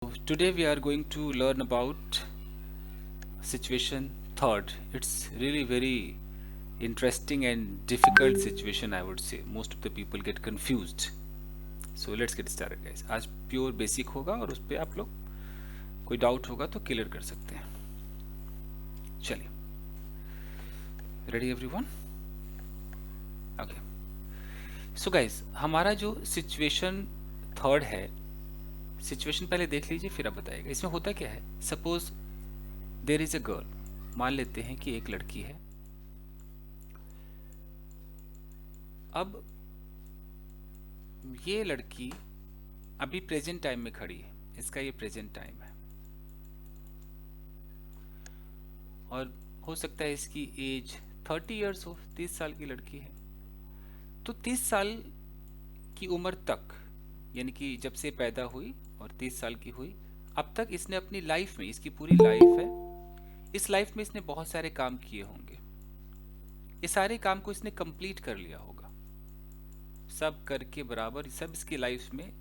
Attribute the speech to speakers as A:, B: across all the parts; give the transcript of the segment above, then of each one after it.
A: Today we are going to learn about situation third. It's really very interesting and difficult situation, I would say. Most of the people get confused. So let's get started guys. आज pure basic होगा और उस पर आप लोग कोई doubt होगा तो क्लियर कर सकते हैं. चलिए, ready everyone? Okay. So guys, हमारा जो सिचुएशन थर्ड है, सिचुएशन पहले देख लीजिए फिर आप बताइएगा. इसमें होता क्या है, suppose there is a girl. मान लेते हैं कि एक लड़की है. अब ये लड़की अभी प्रेजेंट टाइम में खड़ी है. इसका ये प्रेजेंट टाइम है और हो सकता है इसकी एज 30 इयर्स हो. 30 साल की लड़की है. तो 30 साल की उम्र तक, यानी कि जब से पैदा हुई और 30 साल की हुई, अब तक इसने अपनी लाइफ में, इसकी पूरी लाइफ है, इस लाइफ में इसने बहुत सारे काम किए होंगे. ये सारे काम को इसने कंप्लीट कर लिया होगा. सब करके बराबर सब इसकी लाइफ में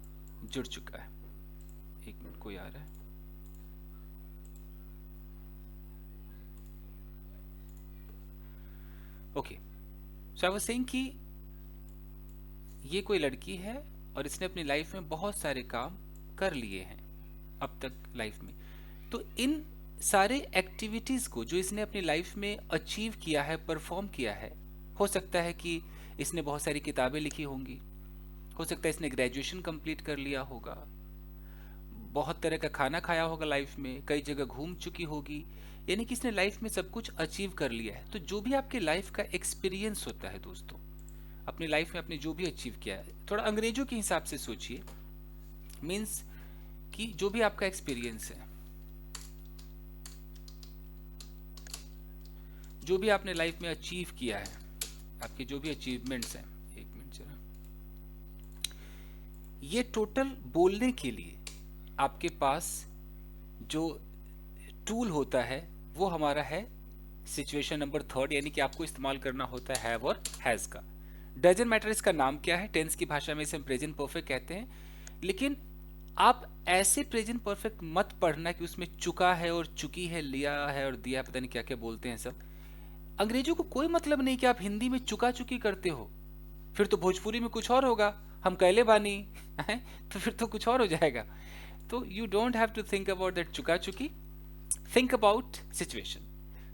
A: जुड़ चुका है. एक मिनट, कोई आ रहा है. Okay, so I was saying कि ये कोई लड़की है और इसने अपनी लाइफ में बहुत सारे काम कर लिए हैं अब तक लाइफ में. तो इन सारे एक्टिविटीज को जो इसने अपनी लाइफ में अचीव किया है, परफॉर्म किया है, हो सकता है कि इसने बहुत सारी किताबें लिखी होंगी, हो सकता है इसने ग्रेजुएशन कंप्लीट कर लिया होगा, बहुत तरह का खाना खाया होगा लाइफ में, कई जगह घूम चुकी होगी, यानी कि इसने लाइफ में सब कुछ अचीव कर लिया है. तो जो भी आपके लाइफ का एक्सपीरियंस होता है दोस्तों, अपनी लाइफ में आपने जो भी अचीव किया है, थोड़ा अंग्रेजों के हिसाब से सोचिए. मीन्स कि जो भी आपका एक्सपीरियंस है, जो भी आपने लाइफ में अचीव किया है, आपके जो भी अचीवमेंट्स हैं, एक मिनट जरा, ये टोटल बोलने के लिए आपके पास जो टूल होता है वो हमारा है सिचुएशन नंबर थर्ड, यानी कि आपको इस्तेमाल करना होता है हैव और हैज का. डजंट मैटर इसका नाम क्या है. टेंस की भाषा में इसे हम प्रेजेंट परफेक्ट कहते हैं. लेकिन आप ऐसे प्रेजेंट परफेक्ट मत पढ़ना कि उसमें चुका है और चुकी है, लिया है और दिया, पता नहीं क्या क्या बोलते हैं सब. अंग्रेजों को कोई मतलब नहीं कि आप हिंदी में चुका चुकी करते हो. फिर तो भोजपुरी में कुछ और होगा, हम कैले बानी हैं, तो फिर तो कुछ और हो जाएगा. तो you don't have to think about that चुका चुकी. Think about situation.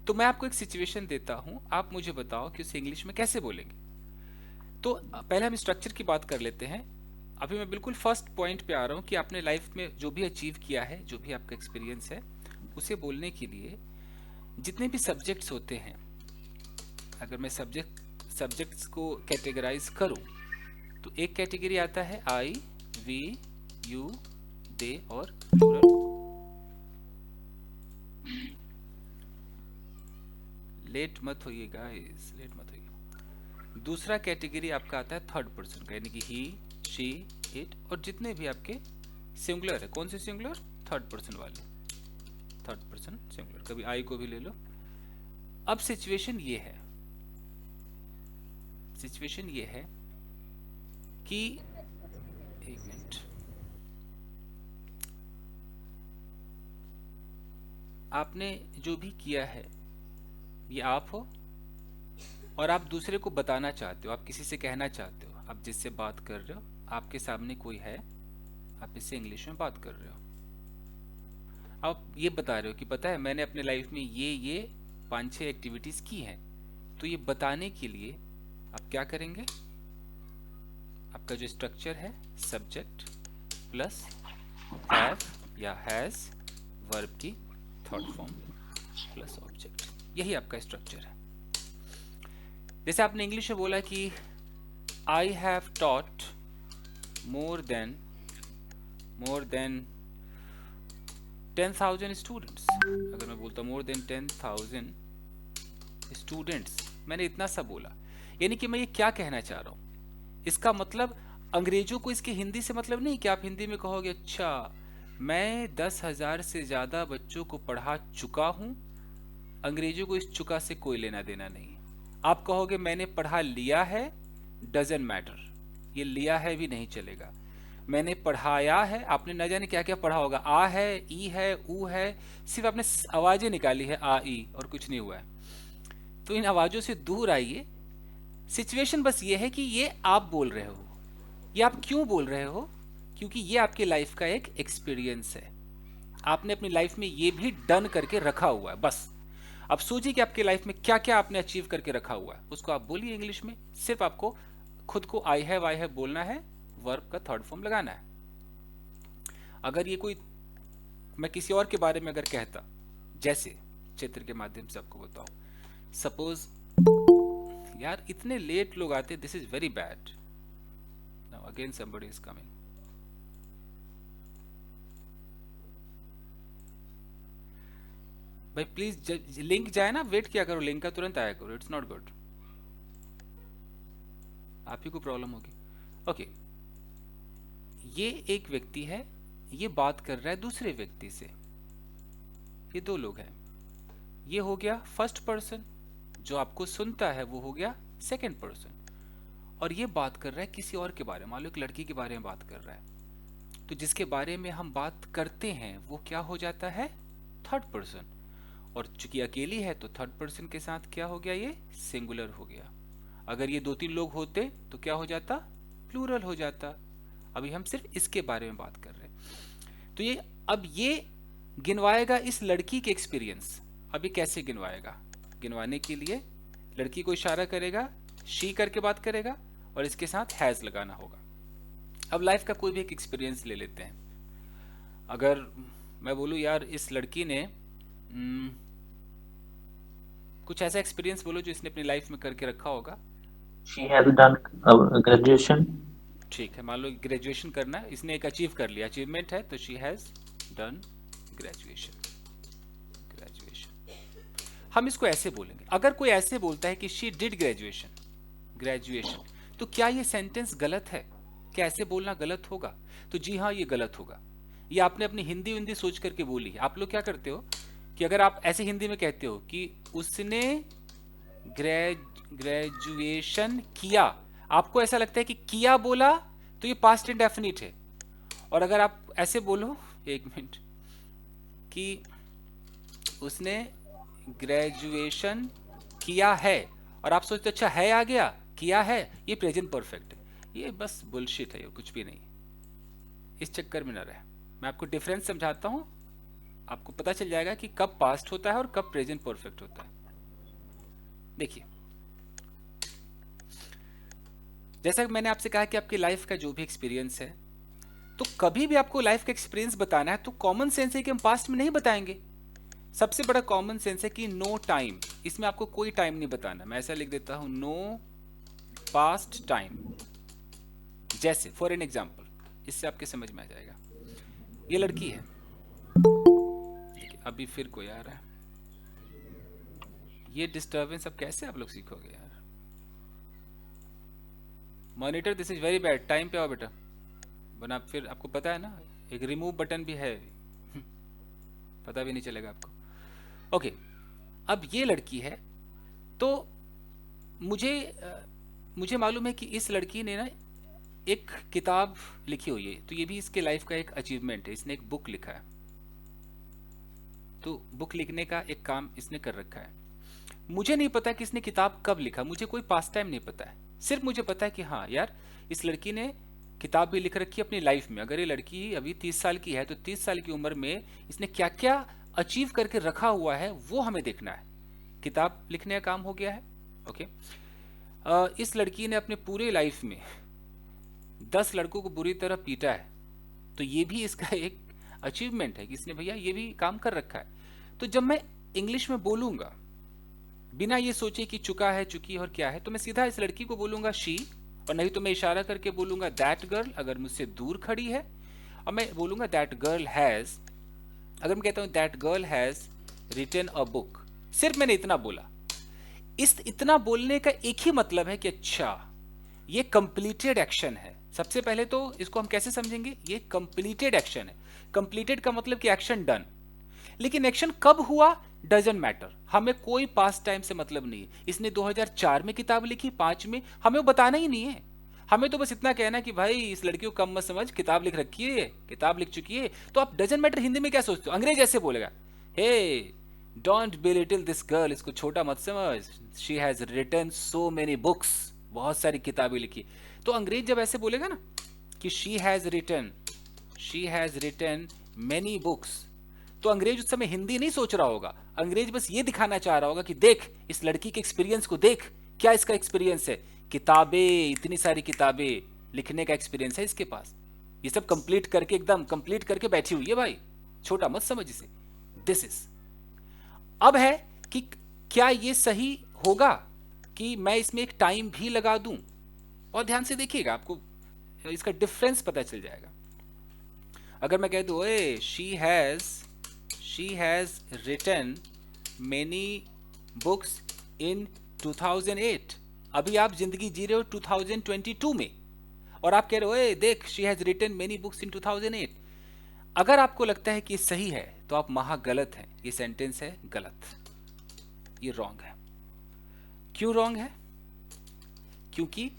A: तो मैं आपको एक सिचुएशन देता हूं, आप मुझे बताओ कि उसे इंग्लिश में कैसे बोलेंगे. तो पहले हम स्ट्रक्चर की बात कर लेते हैं. अभी मैं बिल्कुल फर्स्ट पॉइंट पे आ रहा हूं कि आपने लाइफ में जो भी अचीव किया है, जो भी आपका एक्सपीरियंस है, उसे बोलने के लिए जितने भी सब्जेक्ट्स होते हैं, अगर मैं सब्जेक्ट्स को कैटेगराइज करूं तो एक कैटेगरी आता है आई, वी, यू, दे और प्लूरल. लेट मत होइए गाइस, लेट मत होइए. दूसरा कैटेगरी आपका आता है थर्ड पर्सन का, यानी कि ही, शी, इट, और जितने भी आपके सिंगुलर है. कौन से सिंगुलर? थर्ड पर्सन वाले, थर्ड पर्सन सिंगुलर. कभी आई को भी ले लो. अब सिचुएशन ये है, सिचुएशन ये है कि एक मिनट, आपने जो भी किया है ये आप हो और आप दूसरे को बताना चाहते हो, आप किसी से कहना चाहते हो, आप जिससे बात कर रहे हो, आपके सामने कोई है, आप इससे इंग्लिश में बात कर रहे हो. आप ये बता रहे हो कि पता है मैंने अपने लाइफ में ये 5-6 एक्टिविटीज की हैं. तो ये बताने के लिए आप क्या करेंगे, आपका जो स्ट्रक्चर है, सब्जेक्ट प्लस हैव या हैज, वर्ब की थर्ड फॉर्म प्लस ऑब्जेक्ट, यही आपका स्ट्रक्चर है. जैसे आपने इंग्लिश में बोला कि I have taught more than 10,000 students. अगर मैं बोलता मोर देन 10,000 स्टूडेंट्स, मैंने इतना सा बोला, यानी कि मैं ये क्या कहना चाह रहा हूं. इसका मतलब अंग्रेजों को इसके हिंदी से मतलब नहीं कि आप हिंदी में कहोगे अच्छा मैं 10,000 से ज्यादा बच्चों को पढ़ा चुका हूं. अंग्रेजों को इस चुका से कोई लेना देना नहीं. आप कहोगे मैंने पढ़ा लिया है, डजंट मैटर, ये लिया है भी नहीं चलेगा. मैंने पढ़ाया है, आपने न जाने क्या क्या पढ़ा होगा, आ है, ई है, ऊ है, सिर्फ आपने आवाजें निकाली है आ ई, और कुछ नहीं हुआ है। तो इन आवाजों से दूर आइए। सिचुएशन बस ये है कि ये आप बोल रहे हो। ये आप क्यों बोल रहे हो? क्योंकि ये आपके लाइफ का एक एक्सपीरियंस है। आपने अपनी लाइफ में ये भी डन करके रखा हुआ है। बस अब सोचिए कि आपके लाइफ में क्या क्या आपने अचीव करके रखा हुआ है, उसको आप बोलिए इंग्लिश में। सिर्फ आपको खुद को आई हैव बोलना है, वर्ब का थर्ड फॉर्म लगाना है। अगर ये कोई, मैं किसी और के बारे में अगर कहता, जैसे चित्र के माध्यम से आपको बताऊं, सपोज, यार इतने लेट लोग आते, this is very bad. Now again somebody is coming. भाई प्लीज लिंक जाए ना, वेट किया करो, लिंक का तुरंत आया करो, इट्स नॉट गुड। आप ही को प्रॉब्लम होगी। ओके, ये एक व्यक्ति है, ये बात कर रहा है दूसरे व्यक्ति से, ये दो लोग हैं। ये हो गया फर्स्ट पर्सन, जो आपको सुनता है वो हो गया सेकंड पर्सन, और ये बात कर रहा है किसी और के बारे में, मान लो एक लड़की के बारे में बात कर रहा है, तो जिसके बारे में हम बात करते हैं वो क्या हो जाता है, थर्ड पर्सन। और चूंकि अकेली है तो थर्ड पर्सन के साथ क्या हो गया, ये सिंगुलर हो गया। अगर ये 2-3 लोग होते तो क्या हो जाता, प्लूरल हो जाता। अभी हम सिर्फ इसके बारे में बात कर रहे हैं। तो ये अब ये गिनवाएगा इस लड़की के एक्सपीरियंस। अभी कैसे गिनवाएगा? गिनवाने के लिए लड़की को इशारा करेगा, शी करके बात करेगा, और इसके साथ हैज लगाना होगा। अब लाइफ का कोई भी एक एक्सपीरियंस ले लेते हैं। अगर मैं बोलूँ यार इस लड़की ने कुछ ऐसा एक्सपीरियंस बोलो जो इसने अपनी लाइफ में करके रखा होगा।
B: She has done graduation.
A: ठीक है, मान लो ग्रेजुएशन करना है, इसने एक अचीव कर लिया, अचीवमेंट है, तो शी हैज डन ग्रेजुएशन। हम इसको ऐसे बोलेंगे। अगर कोई ऐसे बोलता है कि शी डिड ग्रेजुएशन, तो क्या ये सेंटेंस गलत है? क्या ऐसे बोलना गलत होगा? तो जी हाँ, ये गलत होगा। ये आपने अपनी हिंदी सोच करके बोली है। आप लोग क्या करते हो कि अगर आप ऐसे हिंदी में कहते हो कि उसने ग्रेजुएशन किया, आपको ऐसा लगता है कि किया बोला तो ये पास्ट इंडेफिनिट है। और अगर आप ऐसे बोलो, एक मिनट, कि उसने ग्रेजुएशन किया है, और आप सोचते अच्छा है आ गया, किया है, ये प्रेजेंट परफेक्ट है। ये बस बुलशिट है, ये कुछ भी नहीं। इस चक्कर में न रहे। मैं आपको डिफरेंस समझाता हूं, आपको पता चल जाएगा कि कब पास्ट होता है और कब प्रेजेंट परफेक्ट होता है। देखिए, जैसा कि मैंने आपसे कहा कि आपकी लाइफ का जो भी एक्सपीरियंस है, तो कभी भी आपको लाइफ का एक्सपीरियंस बताना है तो कॉमन सेंस है कि हम पास्ट में नहीं बताएंगे। सबसे बड़ा कॉमन सेंस है कि नो टाइम, इसमें आपको कोई टाइम नहीं बताना। मैं ऐसा लिख देता हूं, नो पास्ट टाइम। जैसे फॉर एन एग्जाम्पल, इससे आपके समझ में आ जाएगा। ये लड़की है, अभी फिर कोई आ रहा है, ये डिस्टर्बेंस अब कैसे आप लोग सीखोगे यार। Monitor, this is very bad. Time पे आओ बेटा, वरना फिर आपको पता है ना एक रिमूव बटन भी है, पता भी नहीं चलेगा आपको। ओके, अब ये लड़की है, तो मुझे मालूम है कि इस लड़की ने ना एक किताब लिखी हुई है, तो ये भी इसके लाइफ का एक अचीवमेंट है। इसने एक बुक लिखा है, तो बुक लिखने का एक काम इसने कर रखा है। मुझे नहीं पता कि इसने किताब कब लिखा, मुझे कोई पास टाइम नहीं पता है। सिर्फ मुझे पता है कि हाँ यार, इस लड़की ने किताब भी लिख रखी है अपनी लाइफ में। अगर ये लड़की अभी 30 साल की है, तो 30 साल की उम्र में इसने क्या क्या अचीव करके रखा हुआ है वो हमें देखना है। किताब लिखने का काम हो गया है। ओके, इस लड़की ने अपने पूरे लाइफ में 10 लड़कों को बुरी तरह पीटा है, तो ये भी इसका एक अचीवमेंट है कि इसने भैया ये भी काम कर रखा है। तो जब मैं इंग्लिश में बोलूंगा, बिना ये सोचे कि चुका है, चुकी और क्या है, तो मैं सीधा इस लड़की को बोलूंगा शी, और नहीं तो मैं इशारा करके बोलूंगा दैट गर्ल अगर मुझसे दूर खड़ी है, और मैं बोलूंगा दैट गर्ल हैज, अगर मैं कहता हूं that girl has written a book, सिर्फ मैंने इतना बोला। इस इतना बोलने का एक ही मतलब है कि अच्छा ये कंप्लीटेड एक्शन है। सबसे पहले तो इसको हम कैसे समझेंगे, ये कंप्लीटेड एक्शन है। कंप्लीटेड का मतलब कि एक्शन डन, लेकिन एक्शन कब हुआ डजंट मैटर, हमें कोई पास्ट टाइम से मतलब नहीं है। इसने 2004 में किताब लिखी, 5 में, हमें वो बताना ही नहीं है। हमें तो बस इतना कहना कि भाई इस लड़की को कम मत समझ, किताब लिख रखी है, किताब लिख चुकी है। तो आप डजंट मैटर हिंदी में क्या सोचते हो, अंग्रेज ऐसे बोलेगा, hey don't belittle this girl, इसको छोटा मत समझ, she has written so many books, बहुत सारी किताबें लिखी। तो अंग्रेज जब ऐसे बोलेगा ना कि she has written many books, तो अंग्रेज उस समय हिंदी नहीं सोच रहा होगा, अंग्रेज बस ये दिखाना चाह रहा होगा कि देख इस लड़की के एक्सपीरियंस को, देख क्या इसका एक्सपीरियंस है, किताबें, इतनी सारी किताबें लिखने का एक्सपीरियंस है इसके पास, ये सब कंप्लीट करके, एकदम कंप्लीट करके बैठी हुई है भाई, छोटा मत समझ इसे, दिस इज। अब है कि क्या ये सही होगा कि मैं इसमें एक टाइम भी लगा दूं, और ध्यान से देखिएगा आपको इसका डिफरेंस पता चल जाएगा। अगर मैं कह दूं A she has written many books in 2008, अभी आप जिंदगी जी रहे हो 2022 में, और आप कह रहे हो ए देख she has written many books in 2008, अगर आपको लगता है कि ये सही है तो आप महा गलत हैं, ये सेंटेंस है गलत, ये रॉन्ग है। क्यों रॉन्ग है? क्योंकि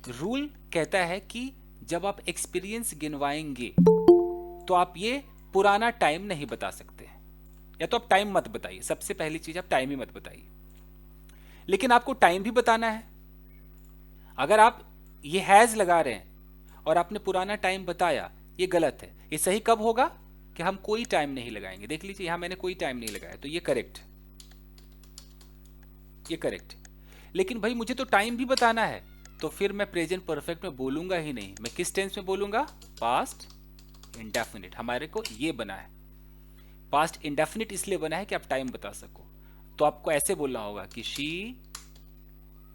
A: रूल कहता है कि जब आप एक्सपीरियंस गिनवाएंगे तो आप ये पुराना टाइम नहीं बता सकते, या तो आप टाइम मत बताइए, सबसे पहली चीज आप टाइम ही मत बताइए। लेकिन आपको टाइम भी बताना है। अगर आप ये हैज लगा रहे हैं और आपने पुराना टाइम बताया, ये गलत है। ये सही कब होगा कि हम कोई टाइम नहीं लगाएंगे। देख लीजिए यहां मैंने कोई टाइम नहीं लगाया, तो ये करेक्ट, ये करेक्ट। लेकिन भाई मुझे तो टाइम भी बताना है, तो फिर मैं प्रेजेंट परफेक्ट में बोलूंगा ही नहीं, मैं किस टेंस में बोलूंगा, पास्ट इंडेफिनिट। हमारे को ये बना है पास्ट इंडेफिनिट, इसलिए बना है कि आप टाइम बता सको। तो आपको ऐसे बोलना होगा कि she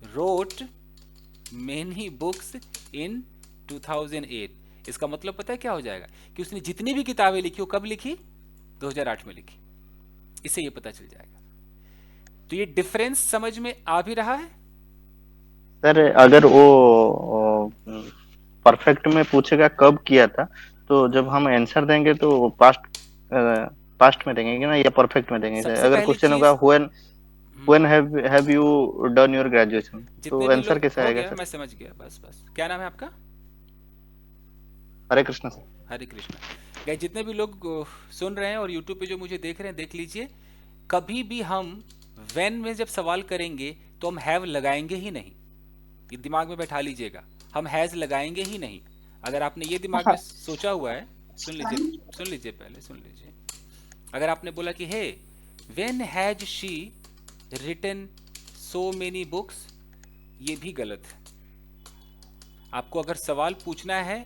A: wrote many books in 2008। इसका मतलब पता है क्या हो जाएगा कि उसने जितनी भी किताबें लिखी वो कब लिखी, 2008 में लिखी। इससे ये पता चल जाएगा। तो ये डिफरेंस समझ में आ भी रहा है?
C: सर अगर वो परफेक्ट में पूछेगा कब किया था, तो जब हम आंसर देंगे तो पास्ट में देंगे ना, या परफेक्ट में देंगे?
A: सबसे
C: अगर
A: पहली
C: क्वेश्चन होगा
A: चीज,
C: when have you done your graduation,
A: जितने
C: तो
A: भी
C: आंसर
A: लोग,
C: कैसे
A: हो
C: आएगा
A: गया
C: सर?
A: मैं समझ गया, बस बस। क्या नाम है आपका?
C: हरे कृष्ण सर।
A: हरे कृष्णा। गाइस जितने भी लोग सुन रहे हैं और यूट्यूब पे जो मुझे देख रहे हैं, देख लीजिए, कभी भी हम व्हेन में जब सवाल करेंगे तो हम हैव लगाएंगे ही नहीं, ये दिमाग में बैठा लीजिएगा, हम हैज लगाएंगे ही नहीं। अगर आपने ये दिमाग में सोचा हुआ है, सुन लीजिए, सुन लीजिए, पहले सुन लीजिए। अगर आपने बोला कि hey when has she written so many books, ये भी गलत है। आपको अगर सवाल पूछना है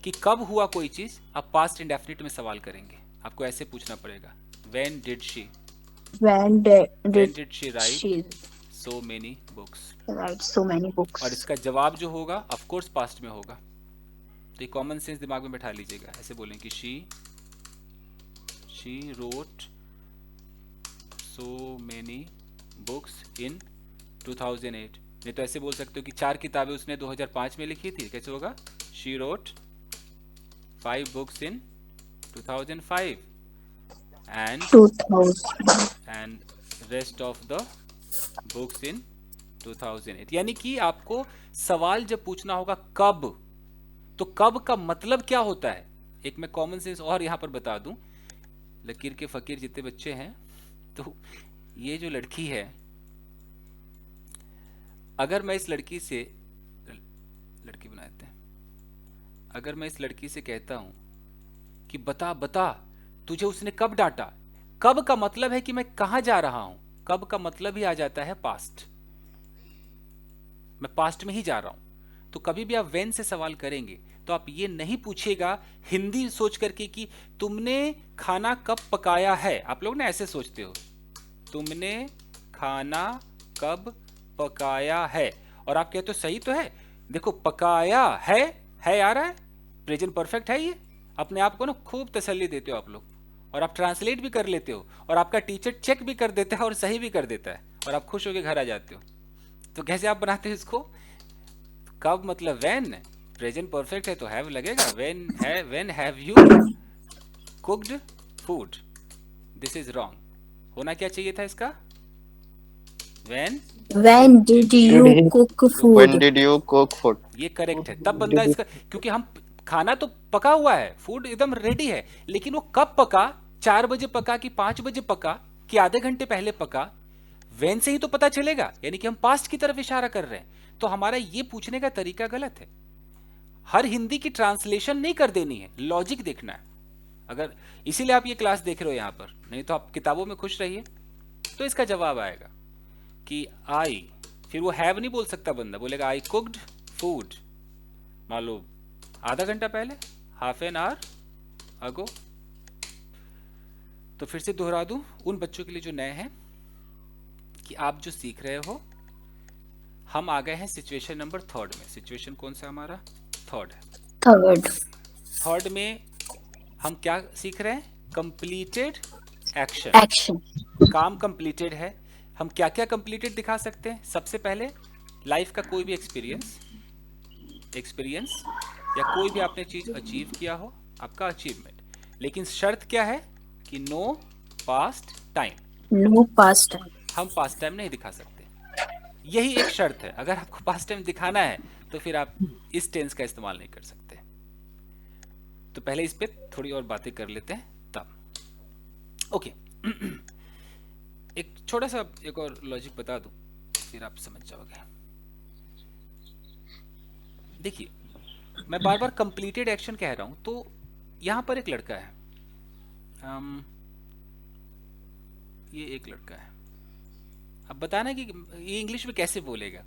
A: कि कब हुआ कोई चीज, आप पास्ट इंडेफिनिट में सवाल करेंगे, आपको ऐसे पूछना पड़ेगा, when did she
D: When
A: when did she write
D: she
A: so many books.
D: write so many
A: और
D: books?
A: इसका जवाब जो होगा ऑफ कोर्स पास्ट में होगा। तो ये कॉमन सेंस दिमाग में बैठा लीजिएगा, ऐसे बोलें कि she wrote so many books in 2008। नहीं तो ऐसे बोल सकते हो कि 4 किताबें उसने 2005 में लिखी थी, कैसे होगा, she wrote 5 books in 2005 and
D: 2000.
A: Rest of the books in 2008। यानी कि आपको सवाल जब पूछना होगा कब, तो कब का मतलब क्या होता है, एक मैं कॉमन सेंस और यहां पर बता दूं, लकीर के फकीर जितने बच्चे हैं, तो ये जो लड़की है, अगर मैं इस लड़की से, लड़की बनाते हैं, अगर मैं इस लड़की से कहता हूं कि बता बता तुझे उसने कब डांटा, कब का मतलब है कि मैं कहां जा रहा हूं, कब का मतलब ही आ जाता है पास्ट, मैं पास्ट में ही जा रहा हूं। तो कभी भी आप व्हेन से सवाल करेंगे तो आप ये नहीं पूछिएगा हिंदी सोच करके कि तुमने खाना कब पकाया है। आप लोग ना ऐसे सोचते हो, तुमने खाना कब पकाया है, और आप कहते हो सही तो है, देखो पकाया है आ रहा है, प्रेजेंट परफेक्ट है ये। अपने आप को ना खूब तसल्ली देते हो आप लोग, और आप ट्रांसलेट भी कर लेते हो, और आपका टीचर चेक भी कर देता है और सही भी कर देता है, और आप खुश होकर घर आ जाते हो। तो कैसे आप बनाते हो इसको, कब मतलब व्हेन, प्रेजेंट परफेक्ट है तो हैव लगेगा, when have you cooked food, this is wrong. होना क्या चाहिए था इसका, when
D: When did you cook
C: When
D: food?
C: did you cook food?
A: ये करेक्ट है। तब बंदा इसका, क्योंकि हम खाना तो पका हुआ है, फूड एकदम रेडी है, लेकिन वो कब पका, 4 बजे पका कि 5 बजे पका कि आधे घंटे पहले पका, वेन से ही तो पता चलेगा, यानी कि हम पास्ट की तरफ इशारा कर रहे हैं। तो हमारा ये पूछने का तरीका गलत है। हर हिंदी की ट्रांसलेशन नहीं कर देनी है, लॉजिक देखना है। अगर इसीलिए आप ये क्लास देख रहे हो यहाँ पर, नहीं तो आप किताबों में खुश रहिए। तो इसका जवाब आएगा कि आई, फिर वो हैव नहीं बोल सकता बंदा, बोलेगा आई कुक्ड फूड, मान लो आधा घंटा पहले, हाफ एन आवर अगो। तो फिर से दोहरा दूं उन बच्चों के लिए जो नए हैं कि आप जो सीख रहे हो, हम आ गए हैं सिचुएशन नंबर 3 में। सिचुएशन कौन सा हमारा? 3 है।
D: Third.
A: 3 में हम क्या सीख रहे हैं? Completed action.
D: Action.
A: काम कंप्लीटेड है। हम क्या क्या कंप्लीटेड दिखा सकते हैं? सबसे पहले लाइफ का कोई भी एक्सपीरियंस या कोई भी आपने चीज अचीव किया हो, आपका अचीवमेंट। लेकिन शर्त क्या है कि no past time,
D: No past time.
A: हम पास्ट टाइम नहीं दिखा सकते। यही एक शर्त है। अगर आपको पास्ट टाइम दिखाना है तो फिर आप इस टेंस का इस्तेमाल नहीं कर सकते। तो पहले इस पे थोड़ी और बातें कर लेते हैं तब। ओके एक छोटा सा एक और लॉजिक बता दूं, फिर आप समझ जाओगे। देखिए, मैं बार बार कंप्लीटेड एक्शन कह रहा हूं, तो यहां पर एक लड़का है, ये एक लड़का है। अब बताना कि ये इंग्लिश में कैसे बोलेगा।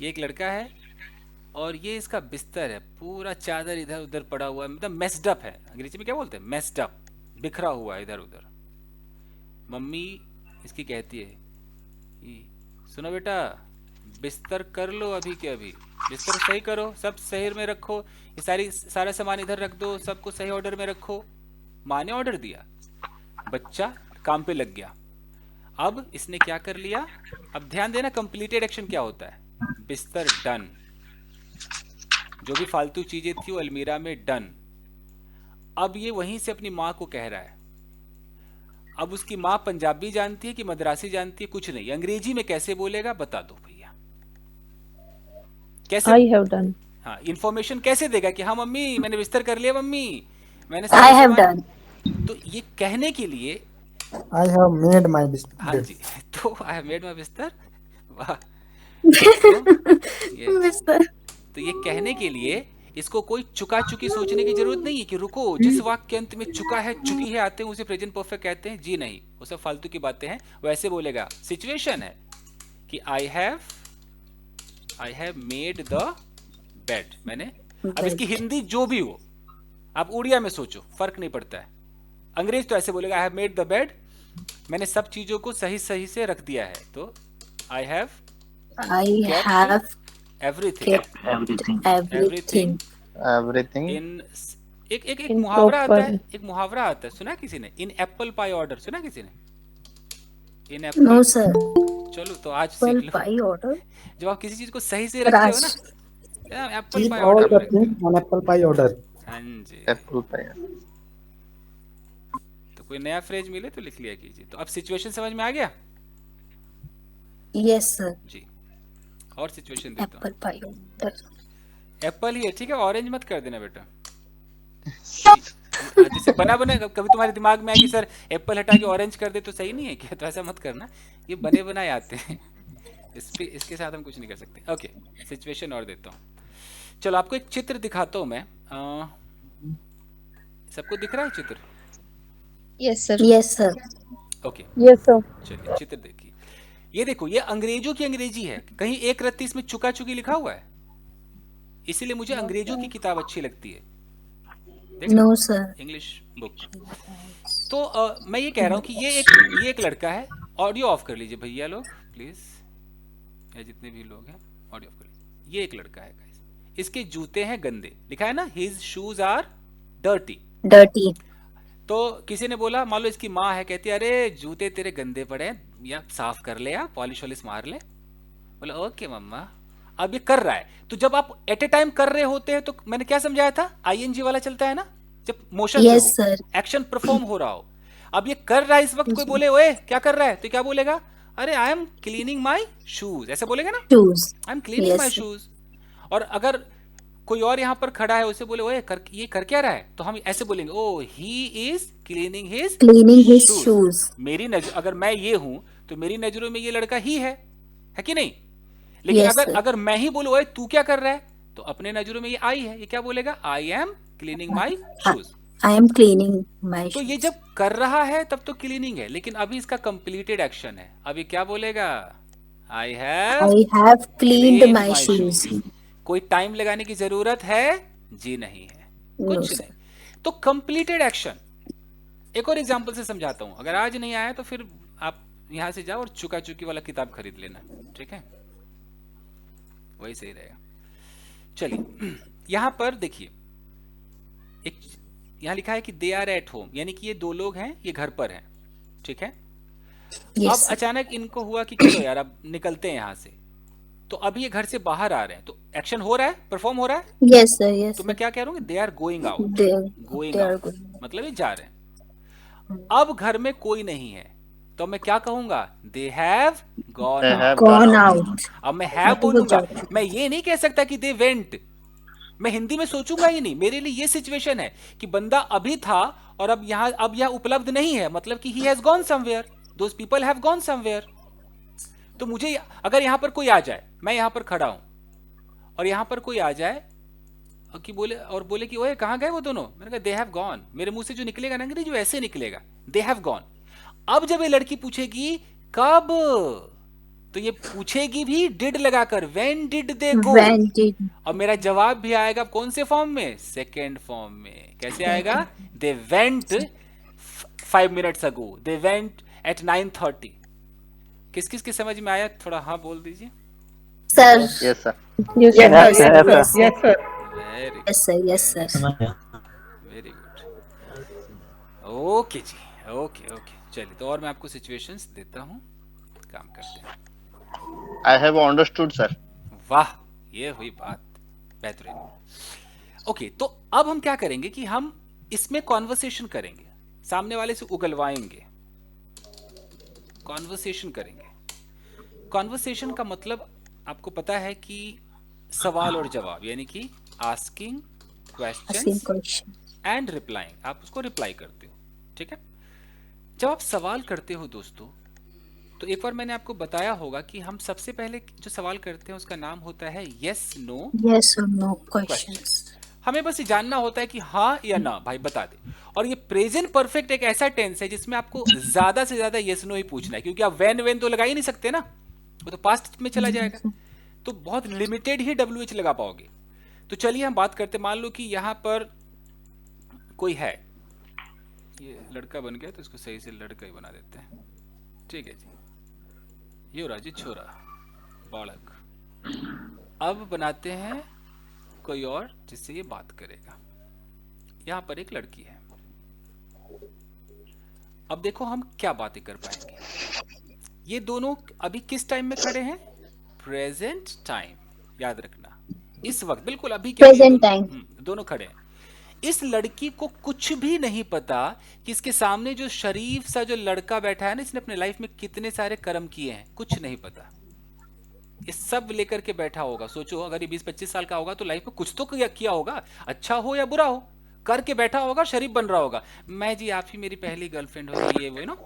A: ये एक लड़का है और ये इसका बिस्तर है, पूरा चादर इधर उधर पड़ा हुआ है, मतलब मेस्ड अप है। अंग्रेजी में क्या बोलते हैं? मेस्ड अप, बिखरा हुआ है इधर उधर। मम्मी इसकी कहती है, सुनो बेटा, बिस्तर कर लो अभी के अभी, बिस्तर सही करो, सब सही में रखो, ये सारा सामान इधर रख दो, सबको सही ऑर्डर में रखो। माँ ने ऑर्डर दिया, बच्चा काम पे लग गया। अब इसने क्या कर लिया? अब ध्यान देना, कंप्लीटेड एक्शन क्या होता है? बिस्तर डन, जो भी फालतू चीजें थी वो अलमीरा में डन। अब ये वहीं से अपनी माँ को कह रहा है। अब उसकी माँ पंजाबी जानती है कि मद्रासी जानती है? कुछ नहीं। अंग्रेजी में कैसे बोलेगा बता दो भैया, कैसे?
E: I have done.
A: हाँ, इंफॉर्मेशन कैसे देगा कि हाँ मम्मी मैंने बिस्तर कर लिया, मम्मी मैंने
D: I have done.
A: तो ये कहने के लिए
F: I have made my
A: हाँ
F: bed.
A: जी, तो आई हैव मेड माय बिस्तर। वाह।
D: Mister.
A: तो ये कहने के लिए इसको कोई चुका चुकी सोचने की जरूरत नहीं है कि रुको, जिस वाक्य के अंत में चुका है चुकी है आते हैं उसे प्रेजेंट परफेक्ट कहते हैं। जी नहीं, वो सब फालतू की बातें हैं। वैसे बोलेगा, सिचुएशन है कि आई हैव मेड द बेड, मैंने। अब इसकी हिंदी जो भी हो, आप उड़िया में सोचो, फर्क नहीं पड़ता है। अंग्रेज तो ऐसे बोलेगा, आई हैव मेड द बेड, मैंने सब चीजों को सही सही से रख दिया है। तो आई हैव एवरीथिंग इन एक मुहावरा आता है, एक मुहावरा आता है, सुना किसी ने? इन एप्पल पाई ऑर्डर, सुना किसी ने? इन एप्पल,
D: No sir.
A: चलो तो आज सीख लो।
D: Pie order.
A: जब आप किसी चीज को सही से रखते हो ना, Apple
F: Keep
A: pi
F: all
A: order
F: the
A: रखते
F: things on apple pie order.
A: हैं। हाँ जी।
C: Apple pie.
A: तो कोई नया फ्रेज मिले तो लिख लिया कीजिए। तो अब सिचुएशन समझ में आ गया
D: Yes sir.
A: जी। और सिचुएशन देता हूँ।
D: Apple pie order.
A: एप्पल ही है, ठीक है, ऑरेंज मत कर देना बेटा। जैसे बना बना कभी तुम्हारे दिमाग में आया कि सर एप्पल हटा के ऑरेंज कर दे तो सही नहीं है क्या? तो ऐसा मत करना, ये बने बनाए आते हैं। इसके साथ हम कुछ नहीं कर सकते। ओके, सिचुएशन और देता हूँ। चलो आपको एक चित्र दिखाता हूँ मैं। सबको दिख रहा है चित्र?
E: Yes sir.
D: Yes sir.
A: Okay,
E: Yes sir.
A: चलिए चित्र देखिए। ये देखो, ये अंग्रेजों की अंग्रेजी है, कहीं एक रत्ती इसमें चुका चुकी लिखा हुआ है, इसीलिए मुझे अंग्रेजों की किताब अच्छी लगती है।
D: No sir.
A: English book. तो मैं ये कह रहा हूँ कि ये एक लड़का है। ऑडियो ऑफ कर लीजिए भैया लोग प्लीज, या जितने भी लोग हैं ऑडियो ऑफ कर लीजिए। ये एक लड़का है गाइस, इसके जूते हैं गंदे, लिखा है ना his shoes are dirty.
D: Dirty.
A: तो किसी ने बोला, मान लो इसकी माँ है, कहती है अरे जूते तेरे गंदे पड़े हैं, या साफ कर ले, या पॉलिश वॉलिश मार ले। बोला ओके मम्मा। अब ये कर रहा है, तो जब आप एट ए टाइम कर रहे होते हैं तो मैंने क्या समझाया था, आईएनजी वाला चलता है ना, जब motion
D: Yes sir.
A: Action perform हो रहा हो। अब ये कर रहा है इस वक्त, कोई बोले ओए क्या कर रहा है, तो क्या बोलेगा, अरे I am cleaning my shoes, ऐसे बोलेगा ना,
D: Shoes.
A: I am cleaning my
D: Yes.
A: Shoes. और अगर कोई और यहाँ पर खड़ा है, उसे बोले ओए ये कर क्या रहा है, तो हम ऐसे बोलेंगे oh he is cleaning his
D: Cleaning his shoes.
A: मेरी नजर, अगर मैं ये हूं तो मेरी नजरों में ये लड़का ही है कि नहीं? लेकिन
D: Yes,
A: अगर
D: sir.
A: अगर मैं ही बोलूं ओए तू क्या कर रहा है, तो अपने नजरों में ये आई है, ये क्या बोलेगा, I am cleaning my shoes.
D: I am cleaning my
A: तो ये
D: shoes.
A: जब कर रहा है तब तो क्लीनिंग है, लेकिन अभी इसका कंप्लीटेड एक्शन है, अभी क्या बोलेगा, I have
D: I have cleaned
A: cleaned
D: my
A: my
D: shoes.
A: shoes। कोई टाइम लगाने की जरूरत है जी नहीं है,
D: No,
A: कुछ
D: sir.
A: नहीं। तो कंप्लीटेड एक्शन। एक और एग्जांपल से समझाता हूं, अगर आज नहीं आया तो फिर आप यहां से जाओ और चुका चुकी वाला किताब खरीद लेना, ठीक है, वही सही रहेगा। चलिए यहां पर देखिए, एक यहां लिखा है कि दे आर एट होम, यानी कि ये दो लोग हैं, ये घर पर हैं, ठीक है।
D: Yes,
A: अब
D: sir.
A: अचानक इनको हुआ कि चलो यार अब निकलते हैं यहां से, तो अभी ये घर से बाहर आ रहे हैं, तो एक्शन हो रहा है, परफॉर्म हो रहा है,
D: Yes, sir. Yes,
A: तो
D: sir.
A: मैं क्या कह रहा हूँ, they are going out,
D: They
A: going
D: they are
A: out
D: going.
A: मतलब ये जा रहे हैं। अब घर में कोई नहीं है, तो मैं क्या कहूंगा, they have gone
C: They
A: out.
C: have
D: Gone out.
A: अब मैं हैव
D: मतलब वो
A: बोलूंगा,
D: जा-
A: मैं ये नहीं कह सकता कि दे वेंट, मैं हिंदी में सोचूंगा ही नहीं। मेरे लिए ये सिचुएशन है कि बंदा अभी था और अब यहां उपलब्ध नहीं है, मतलब कि he has gone somewhere, those people have gone somewhere. तो मुझे अगर यहां पर कोई आ जाए, मैं यहां पर खड़ा हूं और यहां पर कोई आ जाए कि बोले कि ओए कहां गए वो दोनों, मैंने कहा दे हैव गॉन, मेरे मुंह से जो निकलेगा ना अंग्रेजी वैसे निकलेगा, दे हैव गॉन। अब जब ये लड़की पूछेगी कब, तो ये पूछेगी भी डिड लगाकर, when did they go,
D: When did
A: और मेरा जवाब भी आएगा कौन से फॉर्म में, सेकेंड फॉर्म में। कैसे आएगा, they went 5 minutes ago, they went eight 9:30। किस किस के समझ में आया, थोड़ा हाँ बोल दीजिए।
D: sir?
C: Yes, sir.
E: Yes,
D: Yes,
E: sir.
D: sir.
C: Yes,
D: Yes, sir.
E: Yes, sir.
A: Very
D: Yes, sir. Yes, sir.
A: Very good, okay जी, ओके ओके। चलिए तो और मैं आपको सिचुएशंस देता हूँ, काम करते हैं।
C: I have understood, sir.
A: वाह, ये हुई बात, बेहतरीन। ओके, तो अब हम क्या करेंगे कि हम इसमें कॉन्वर्सेशन करेंगे, सामने वाले से उगलवाएंगे, कॉन्वर्सेशन करेंगे। कॉन्वर्सेशन का मतलब आपको पता है कि सवाल और जवाब, यानी कि asking
D: Asking
A: questions
D: question.
A: And replying, आप उसको रिप्लाई करते हो, ठीक है। जब आप सवाल करते हो दोस्तों, तो एक बार मैंने आपको बताया होगा कि हम सबसे पहले जो सवाल करते हैं उसका नाम होता है yes no
D: Yes or no
A: question.
D: questions.
A: हमें बस ये जानना होता है कि हाँ या ना, भाई बता दे। और ये प्रेजेंट परफेक्ट एक ऐसा टेंस है जिसमें आपको ज्यादा से ज्यादा यस नो ही पूछना है, क्योंकि आप वेन तो लगा ही नहीं सकते ना, वो तो पास्ट में चला जाएगा, तो बहुत लिमिटेड ही WH लगा पाओगे। तो चलिए हम बात करते, मान लो कि यहाँ पर कोई है, ये लड़का बन गया तो इसको सही से लड़का ही बना देते हैं, ठीक है जी, ये राजी छोरा बालक। अब बनाते हैं कोई और जिससे ये बात करेगा। यहां पर एक लड़की है, अब देखो हम क्या बातें कर पाएंगे। ये दोनों अभी किस टाइम में खड़े हैं, प्रेजेंट टाइम, याद रखना, इस वक्त बिल्कुल अभी के
D: Present
A: दोनों,
D: time.
A: दोनों खड़े हैं। इस लड़की को कुछ भी नहीं पता कि इसके सामने जो शरीफ सा जो लड़का बैठा है ना, इसने अपने लाइफ में कितने सारे कर्म किए हैं, कुछ नहीं पता। ये सब लेकर के बैठा होगा। सोचो अगर ये 20-25 साल का होगा तो लाइफ में कुछ तो किया होगा, अच्छा हो या बुरा हो, करके बैठा होगा, शरीफ बन रहा होगा। मैं जी आप ही मेरी पहली गर्लफ्रेंड होगी, ये वो ना।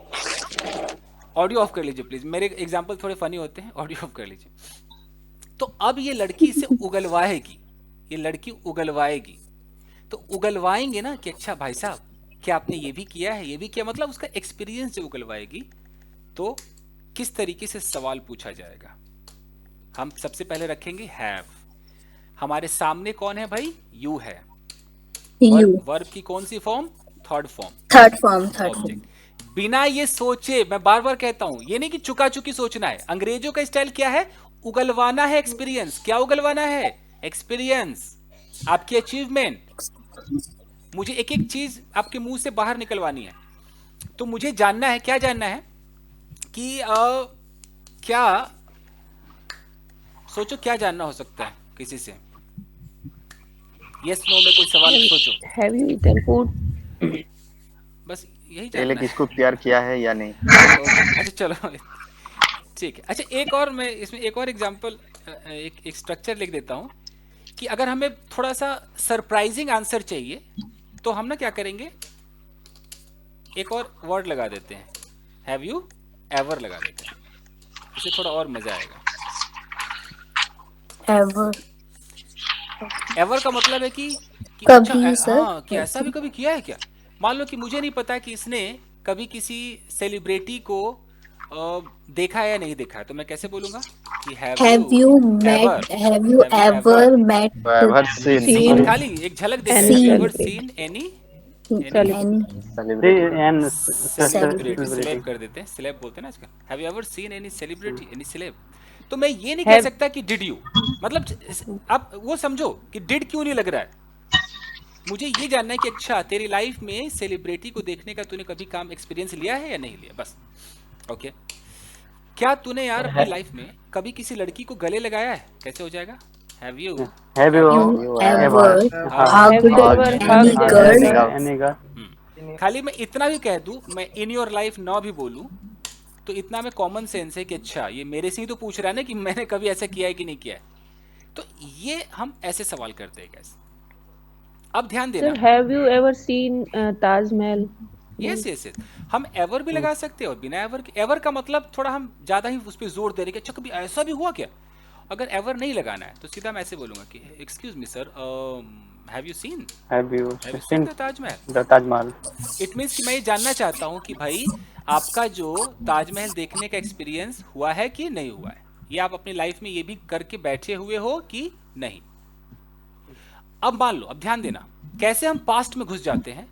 A: ऑडियो ऑफ कर लीजिए प्लीज, मेरे एग्जाम्पल थोड़े फनी होते हैं, ऑडियो ऑफ कर लीजिए। तो अब ये लड़की इसे उगलवाएगी, ये लड़की उगलवाएगी, तो उगलवाएंगे ना कि अच्छा भाई साहब क्या आपने ये भी किया है, ये भी किया, मतलब उसका एक्सपीरियंस जो उगलवाएगी, तो किस तरीके से सवाल पूछा जाएगा। हम सबसे पहले रखेंगे हैव। हमारे सामने कौन है भाई, यू है।
D: You.
A: वर्ब की कौन सी form, third form,
D: Third form. Third form.
A: Object. बिना ये सोचे, मैं बार बार कहता हूं, ये नहीं कि चुका चुकी सोचना है। अंग्रेजों का स्टाइल क्या है, उगलवाना है एक्सपीरियंस। क्या उगलवाना है, एक्सपीरियंस, आपकी अचीवमेंट। मुझे एक एक चीज आपके मुंह से बाहर निकलवानी है, तो मुझे जानना है, क्या जानना है कि क्या, सोचो क्या जानना हो सकता है किसी से, यस नो में कोई सवाल सोचो,
E: Have you eaten food?
A: बस यही
C: पहले
A: जानना है।
C: किसको प्यार किया है या नहीं।
A: अच्छा चलो, ठीक है। अच्छा, एक और मैं इसमें एक और एग्जांपल, एक स्ट्रक्चर लिख देता हूँ कि अगर हमें थोड़ा सा सरप्राइजिंग आंसर चाहिए तो हम ना क्या करेंगे, एक और वर्ड लगा देते हैं, हैव यू एवर लगा देते हैं, इससे थोड़ा और मजा आएगा।
D: Ever.
A: एवर का मतलब है कि
D: कभी,
A: अच्छा
D: सर।
A: हाँ, कि ऐसा भी कभी किया है क्या। मान लो कि मुझे नहीं पता कि इसने कभी किसी सेलिब्रिटी को देखा है या नहीं देखा है, तो मैं कैसे बोलूंगा कि
D: Have you met? Have you ever met?
C: Ever seen?
A: Seen, खाली एक झलक देते हैं,
D: Seen.
A: Ever seen any
D: Any
C: Celebrity.
A: Celebrity, celeb कर देते हैं, सिलेब बोलते हैं ना आजकल। Have you ever seen any celebrity, any celeb. तो मैं ये नहीं कह सकता कि डिड यू, मतलब आप वो समझो कि डिड क्यों नहीं लग रहा है। मुझे ये जानना है कि अच्छा तेरी लाइफ में सेलिब्रिटी को देखने का तूने कभी काम एक्सपीरियंस लिया है या नहीं लिया, बस। ओके, क्या तूने यार अपनी लाइफ में कभी किसी लड़की को गले लगाया है, कैसे हो जाएगा, have you
D: ever hugged any girl?
A: खाली मैं इतना भी कह दूं, मैं इन योर लाइफ ना भी बोलूं, तो इतना में कॉमन सेंस है कि अच्छा ये मेरे से ही तो पूछ रहा है ना कि मैंने कभी ऐसा किया है कि नहीं किया है। तो ये हम ऐसे सवाल करते हैं कैसे। अब ध्यान देना,
E: have you ever scene Taj Mahal?
A: Yes yes yes, हम एवर भी लगा सकते हैं और बिना एवर के। एवर का मतलब थोड़ा हम ज्यादा ही उस पर जोर दे रहे हैं कि अच्छा कभी ऐसा भी हुआ क्या। अगर एवर नहीं लगाना है तो सीधा मैं ऐसे बोलूंगा कि excuse me sir, have you seen the Taj Mahal. It means कि मैं ये जानना चाहता हूँ कि भाई आपका जो ताजमहल देखने का एक्सपीरियंस हुआ है कि नहीं हुआ है, ये आप अपनी लाइफ में ये भी करके बैठे हुए हो कि नहीं। अब मान लो, अब ध्यान देना कैसे हम पास्ट में घुस जाते हैं।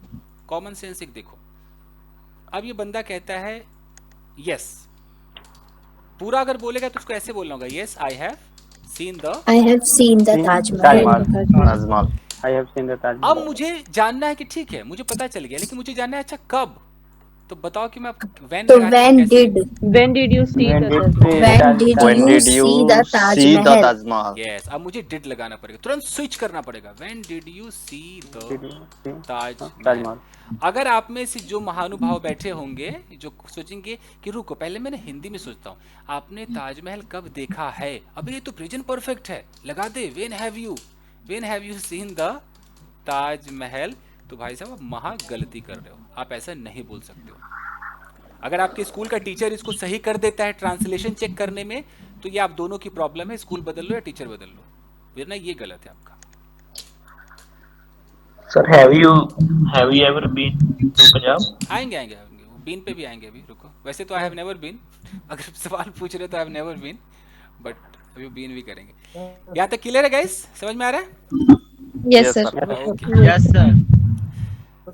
A: कॉमन सेंस एक देखो, अब ये बंदा कहता है यस, पूरा अगर बोलेगा तो उसको ऐसे बोलना होगा, yes I have seen the
D: I have seen the Taj Mahal.
C: Tajmal.
A: अब मुझे जानना है कि ठीक है मुझे पता चल गया, लेकिन मुझे जानना है अच्छा कब। तो बताओ कि मैं when
D: So
A: लगा के
D: when
A: कैसे?
E: did you see
C: When
E: the
C: did
E: Taj Mahal?
C: When
D: you
C: did you
D: see the Taj
C: see the
D: Mahal?
C: Taj Mahal?
A: Yes, अब मुझे did लगाना पड़ेगा, तुरंत स्विच करना पड़ेगा। When did you see the Taj Mahal? अगर आप में से जो महानुभाव बैठे होंगे जो सोचेंगे कि रुको पहले मैंने हिंदी में सोचता हूँ, आपने ताजमहल कब देखा है, अबे ये तो प्रेजेंट परफेक्ट है, लगा दे when have you seen the Taj Mahal. तो भाई साहब आप महा गलती कर रहे हो, आप ऐसा नहीं बोल सकते हो। अगर आपके स्कूल का टीचर इसको सही कर देता है ट्रांसलेशन चेक करने में, तो ये आप दोनों की प्रॉब्लम है, स्कूल बदल लो या टीचर बदल लो, वरना ये गलत है आपका।
B: Sir, have you ever been to Punjab?
A: आएंगे वो बीन पे भी आएंगे, अभी रुको। वैसे तो आई हैव नेवर बीन, अगर सवाल पूछ रहे तो I have never been, but अभी बीन भी करेंगे। यहाँ तक क्लियर है गाइस, समझ में आ रहा है?
E: Yes, sir.
A: Okay,
F: Yes, sir.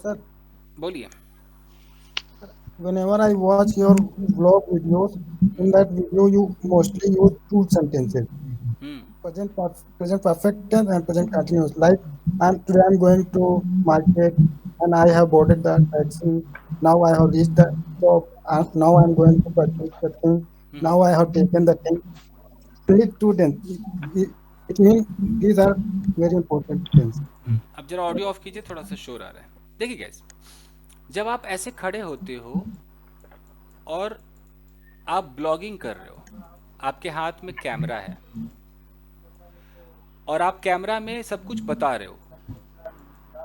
F: Sir,
A: बोलिए।
F: whenever I watch your vlog videos, in that video you mostly use two sentences, present perfect tense and present continuous. Like today I'm going to market and I have boarded the taxi. Now I have reached the shop. Now I'm going to purchase the thing. Now I have taken the thing. These two tense. It means these are very important things.
A: अब जरा audio of कीजिए, थोड़ा सा शोर आ रहा है। देखिए guys, जब आप ऐसे खड़े होते हो और आप ब्लॉगिंग कर रहे हो, आपके हाथ में कैमरा है और आप कैमरा में सब कुछ बता रहे हो,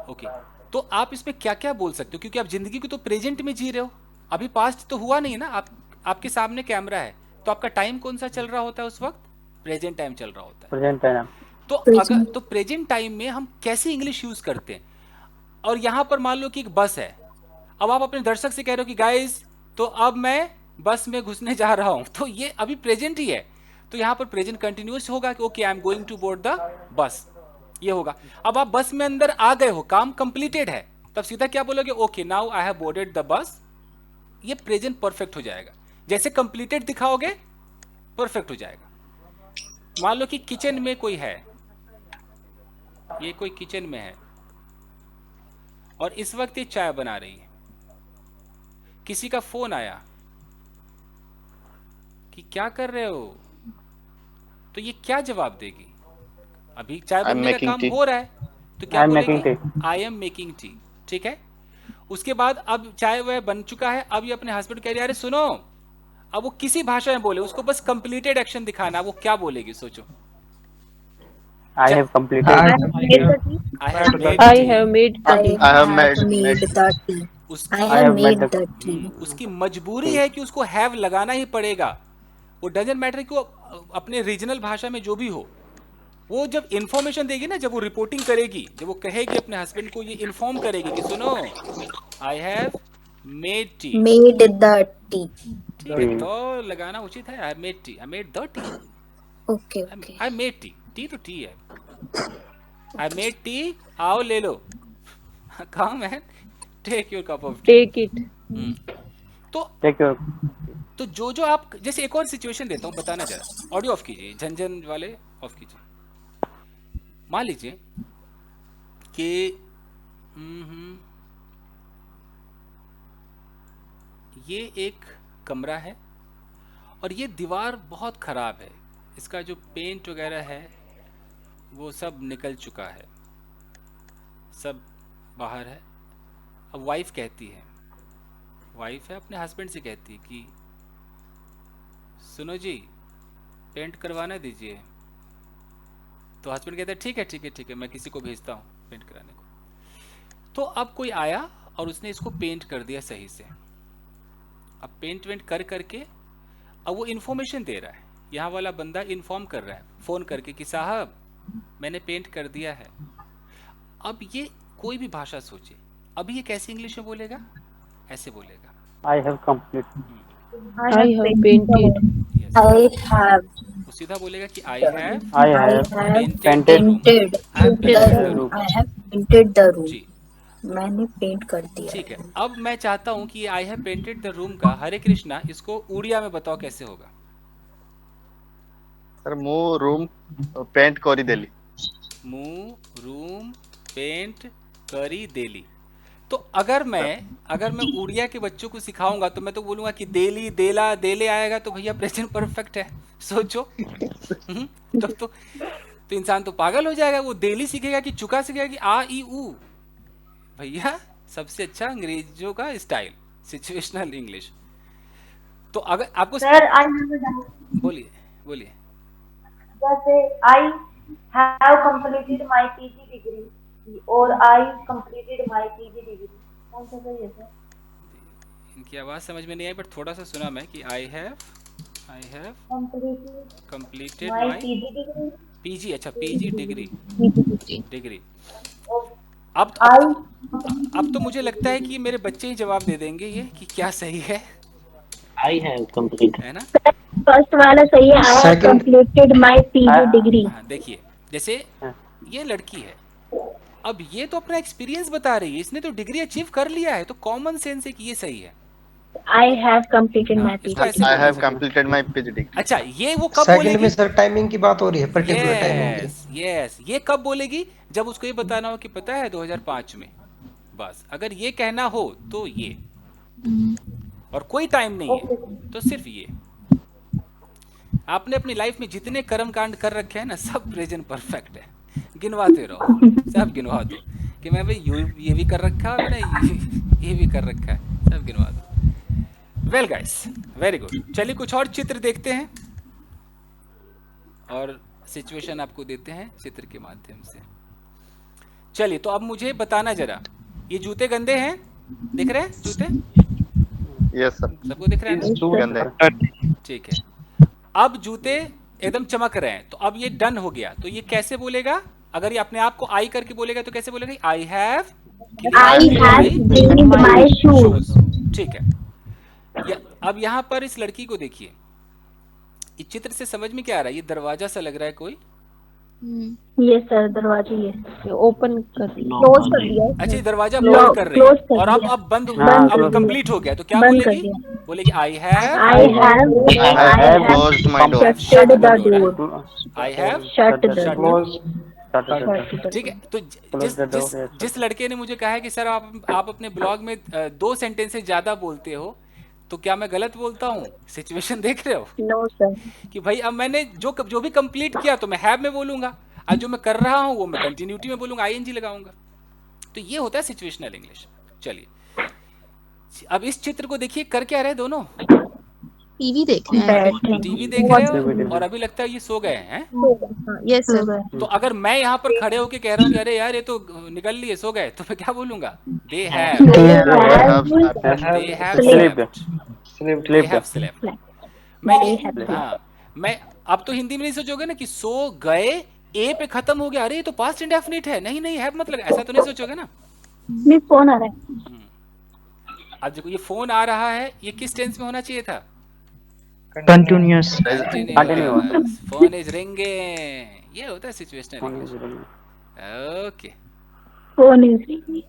A: ओके, तो आप इसमें क्या क्या बोल सकते हो, क्योंकि आप जिंदगी को तो प्रेजेंट में जी रहे हो, अभी पास्ट तो हुआ नहीं ना। आपके सामने कैमरा है, तो आपका टाइम कौन सा चल रहा होता है उस वक्त, प्रेजेंट टाइम चल रहा होता है।
C: Present time.
A: तो अगर तो प्रेजेंट टाइम में हम कैसे इंग्लिश यूज करते हैं। और यहां पर मान लो कि एक बस है, अब आप अपने दर्शक से कह रहे हो कि गाइस तो अब मैं बस में घुसने जा रहा हूं, तो ये अभी प्रेजेंट ही है, तो यहां पर प्रेजेंट कंटिन्यूअस होगा कि okay I am going to board the bus, ये होगा। अब आप बस में अंदर आ गए हो, काम कंप्लीटेड है, तब सीधा क्या बोलोगे, okay now I have boarded the bus, ये प्रेजेंट परफेक्ट हो जाएगा। जैसे कंप्लीटेड दिखाओगे परफेक्ट हो जाएगा। मान लो कि किचन में कोई है, ये कोई किचन में है और इस वक्त ये चाय बना रही है, किसी का फोन आया कि क्या कर रहे हो, तो ये क्या जवाब देगी, अभी चाय बनने का काम हो रहा है, तो क्या बोलेगी, आई एम मेकिंग टी, ठीक है। उसके बाद अब चाय वह बन चुका है, अब ये अपने हस्बैंड कह रही है अरे सुनो अब वो किसी भाषा में बोले, उसको बस कंप्लीटेड एक्शन दिखाना, वो क्या बोलेगी सोचो।
B: I have completed.
A: I have made
E: I have made the
D: I
E: tea.
C: I have
D: have
C: made
D: made the tea.
A: उसकी
D: I
B: I
D: have
B: have made
D: made
B: the
D: the tea.
A: उसकी मजबूरी है कि उसको हैव लगाना ही पड़ेगा। वो डजंट मैटर कि वो अपने रीजनल भाषा में जो भी हो, वो जब इंफॉर्मेशन देगी ना, जब वो रिपोर्टिंग करेगी, जब वो कहेगी अपने हस्बैंड को, ये इन्फॉर्म करेगी कि सुनो I have made tea,
D: Made the tea.
A: ठीक है, तो लगाना उचित है। I made tea, I made the tea,
D: Okay, okay.
A: I made tea, tea तो टी है। आई मेड टी, आओ ले लो, come man, take your cup of tea.
E: Take it.
A: तो
B: Take your.
A: तो जो आप, जैसे एक और सिचुएशन देता हूँ, बताना जरा, ऑडियो ऑफ कीजिए, झंझन वाले ऑफ कीजिए। मान लीजिए कि ये एक कमरा है और ये दीवार बहुत ख़राब है, इसका जो पेंट वगैरह है वो सब निकल चुका है, सब बाहर है। अब वाइफ कहती है, वाइफ है अपने हस्बैंड से कहती है कि सुनो जी पेंट करवाना दीजिए। तो हस्बैंड कहता है ठीक है ठीक है ठीक है, मैं किसी को भेजता हूँ पेंट कराने को। तो अब कोई आया और उसने इसको पेंट कर दिया सही से। अब पेंट वेंट कर करके अब वो इन्फॉर्मेशन दे रहा है, यहाँ वाला बंदा इन्फॉर्म कर रहा है फ़ोन करके कि साहब मैंने पेंट कर दिया है। अब ये कोई भी भाषा सोचे, अभी ये कैसे इंग्लिश में बोलेगा? ऐसे बोलेगा,
B: I have completed.
E: I have painted.
A: yes.
D: I have
A: वो सीधा बोलेगा कि I have
B: I have
D: painted
B: painted.
D: the room. I have painted the room.
A: जी
D: मैंने पेंट कर दिया।
A: ठीक है। अब मैं चाहता हूँ कि I have painted the room का हरे कृष्णा इसको उड़िया में बताओ कैसे होगा।
C: सर मु रूम पेंट करी देली।
A: मु रूम पेंट करी देली। तो अगर मैं उड़िया के बच्चों को सिखाऊंगा तो मैं तो बोलूंगा कि देली देला देले आएगा, तो भैया प्रेजेंट परफेक्ट है, सोचो। तो इंसान तो पागल हो जाएगा, वो देली सीखेगा कि चुका सीखेगा कि आ ई ऊ। भैया सबसे अच्छा अंग्रेजों का स्टाइल सिचुएशनल इंग्लिश। तो अगर आपको
G: सर आई
A: बोलिए बोलिए।
G: जैसे I have completed my PG degree और I completed my PG degree, कौन सा सही है सर?
A: इनकी आवाज समझ में नहीं आई, बट थोड़ा सा सुना मैं कि आई have completed
G: my
A: my
G: PG degree
A: PG, अच्छा पीजी डिग्री। अब तो मुझे लगता है कि मेरे बच्चे ही जवाब दे देंगे ये कि क्या सही है,
B: I have completed.
A: है ना?
G: फर्स्ट वाला सही है, आई have completed my PG degree.
A: हाँ देखिए, जैसे ये लड़की है, अब ये तो अपना एक्सपीरियंस बता रही है, इसने तो डिग्री अचीव कर लिया है, तो कॉमन सेंस है कि ये सही है।
G: आई हैव कंप्लीटेड माय
A: इसको
G: पीजी।
A: ऐसे
C: आई
A: बोलना
C: हैव
A: चाहिए।
C: Completed my PG degree.
A: अच्छा ये वो कब
H: सेकंड
A: बोलेगी?
H: में सर टाइमिंग की बात हो रही है, पर्टिकुलर टाइमिंग की।
A: यस ये कब बोलेगी? जब उसको ये बताना हो कि पता है 2005 में, बस अगर ये कहना हो तो ये, और कोई टाइम नहीं है तो सिर्फ ये। आपने अपनी लाइफ में जितने कर्म कांड कर रखे हैं ना, सब प्रेजेंट परफेक्ट है, गिनवाते रहो, सब गिनवा दो कि मैं भाई ये भी कर रखा है, मैंने ये भी कर रखा है, सब गिनवा दो। Well guys, very good. चलिए कुछ और चित्र देखते हैं और सिचुएशन आपको देते हैं चित्र के माध्यम से। चलिए तो अब मुझे बताना जरा, ये जूते गंदे हैं, दिख रहे हैं जूते?
C: Yes sir.
A: सबको दिख रहे हैं ना?
C: गंदे।
A: ठीक है। अब जूते एकदम चमक रहे हैं, तो अब ये डन हो गया। तो ये कैसे बोलेगा? अगर ये अपने आप को आई करके बोलेगा तो कैसे बोलेगा? I have
G: cleaned my shoes.
A: ठीक है। अब यहाँ पर इस लड़की को देखिए, इस चित्र से समझ में क्या आ रहा है? ये दरवाजा सा लग रहा है कोई।
G: ये सर दरवाजे ये
E: ओपन कर
G: क्लोज कर दिया।
A: अच्छा ये दरवाजा बंद कर रही है,
G: close कर
A: और अब
G: दिया।
A: बंद
G: बंद कर
A: अब
G: दिया।
A: कंप्लीट हो गया, तो क्या
G: बंद कर
A: बोलेगी?
G: दिया।
A: बोलेगी I have
G: I have
C: closed my door.
G: Shut the door.
A: I have
G: shut the
A: shut
G: door.
A: the- ठीक है। तो जिस लड़के ने मुझे कहा है कि सर आप अपने ब्लॉग में 2 सेंटेंसेस ज्यादा बोलते हो, तो क्या मैं गलत बोलता हूँ? सिचुएशन देख रहे हो
G: नो सर।
A: कि भाई अब मैंने जो भी कंप्लीट किया तो मैं हैव में बोलूंगा, और जो मैं कर रहा हूँ वो मैं कंटिन्यूटी में बोलूंगा, आईएनजी लगाऊंगा। तो ये होता है सिचुएशनल इंग्लिश। चलिए अब इस चित्र को देखिए, कर क्या रहे दोनों?
I: टीवी देख रहे हैं।
A: टीवी देख रहे हो और अभी लगता है ये सो गए हैं।
I: Yes sir.
A: तो अगर मैं यहाँ पर खड़े होके कह रहा हूँ कि अरे यार ये तो निकल लिए, सो गए, तो मैं क्या बोलूंगा? They have slept. मैं अब तो हिंदी में नहीं सोचोगे ना कि सो गए, ए पे खत्म हो गया, अरे ये तो पास्ट इंडेफिनिट है, नहीं नहीं हैव मतलब, ऐसा तो नहीं सोचोगे ना।
D: फोन आ रहा है।
A: अब देखो ये फोन आ रहा है, ये किस टेंस में होना चाहिए था?
J: कंटिन्यूअस।
A: फोन इज रिंगिंग, ये होता है situational English. Okay,
D: phone is ringing.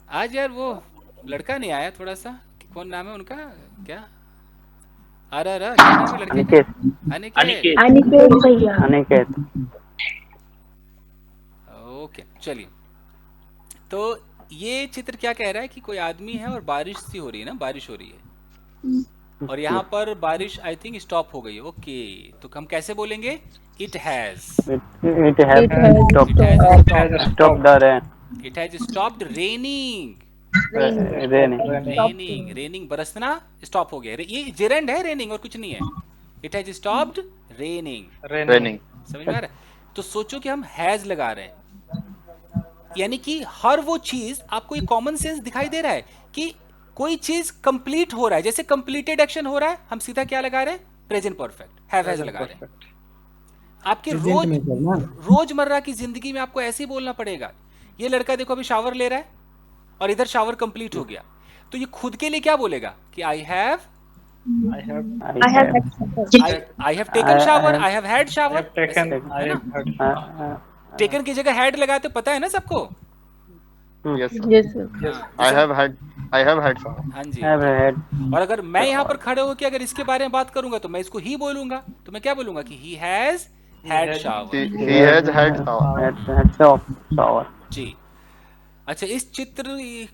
A: आज यार वो लड़का नहीं आया, थोड़ा सा, कौन नाम है उनका, क्या क्या नाम है लड़के का?
D: अनिकेत भैया।
J: अनिकेत।
A: ओके चलिए, तो ये चित्र क्या कह रहा है कि कोई आदमी है और बारिश सी हो रही है ना, बारिश हो रही है और यहाँ पर बारिश आई थिंक स्टॉप हो गई है। ओके, तो हम कैसे बोलेंगे? It has stopped raining. Raining बरसना स्टॉप हो गया। ये जेरेंड है, रेनिंग और कुछ नहीं है। It has stopped raining. समझ में आ रहा है? तो सोचो कि हम हैज लगा रहे हैं, यानी कि हर वो चीज आपको एक कॉमन सेंस दिखाई दे रहा है कि कोई चीज कंप्लीट हो रहा है, जैसे कंप्लीटेड एक्शन हो रहा है, हम सीधा क्या लगा रहे हैं? प्रेजेंट परफेक्ट, हैव हैज लगा रहे हैं। आपके रोजमर्रा की जिंदगी में आपको ऐसे ही बोलना पड़ेगा। ये लड़का देखो अभी शावर ले रहा है और इधर शावर कंप्लीट हो गया, तो ये खुद के लिए क्या बोलेगा कि I have taken shower, I have had shower. Taken की जगह हैड लगाते, पता है ना सबको?
C: I have had some।
A: हाँ जी। और अगर मैं यहाँ पर खड़े होकर अगर इसके बारे में बात करूंगा तो मैं इसको ही बोलूंगा, तो मैं क्या बोलूंगा कि he has had shower।
C: He has had shower।
A: जी। अच्छा, इस चित्र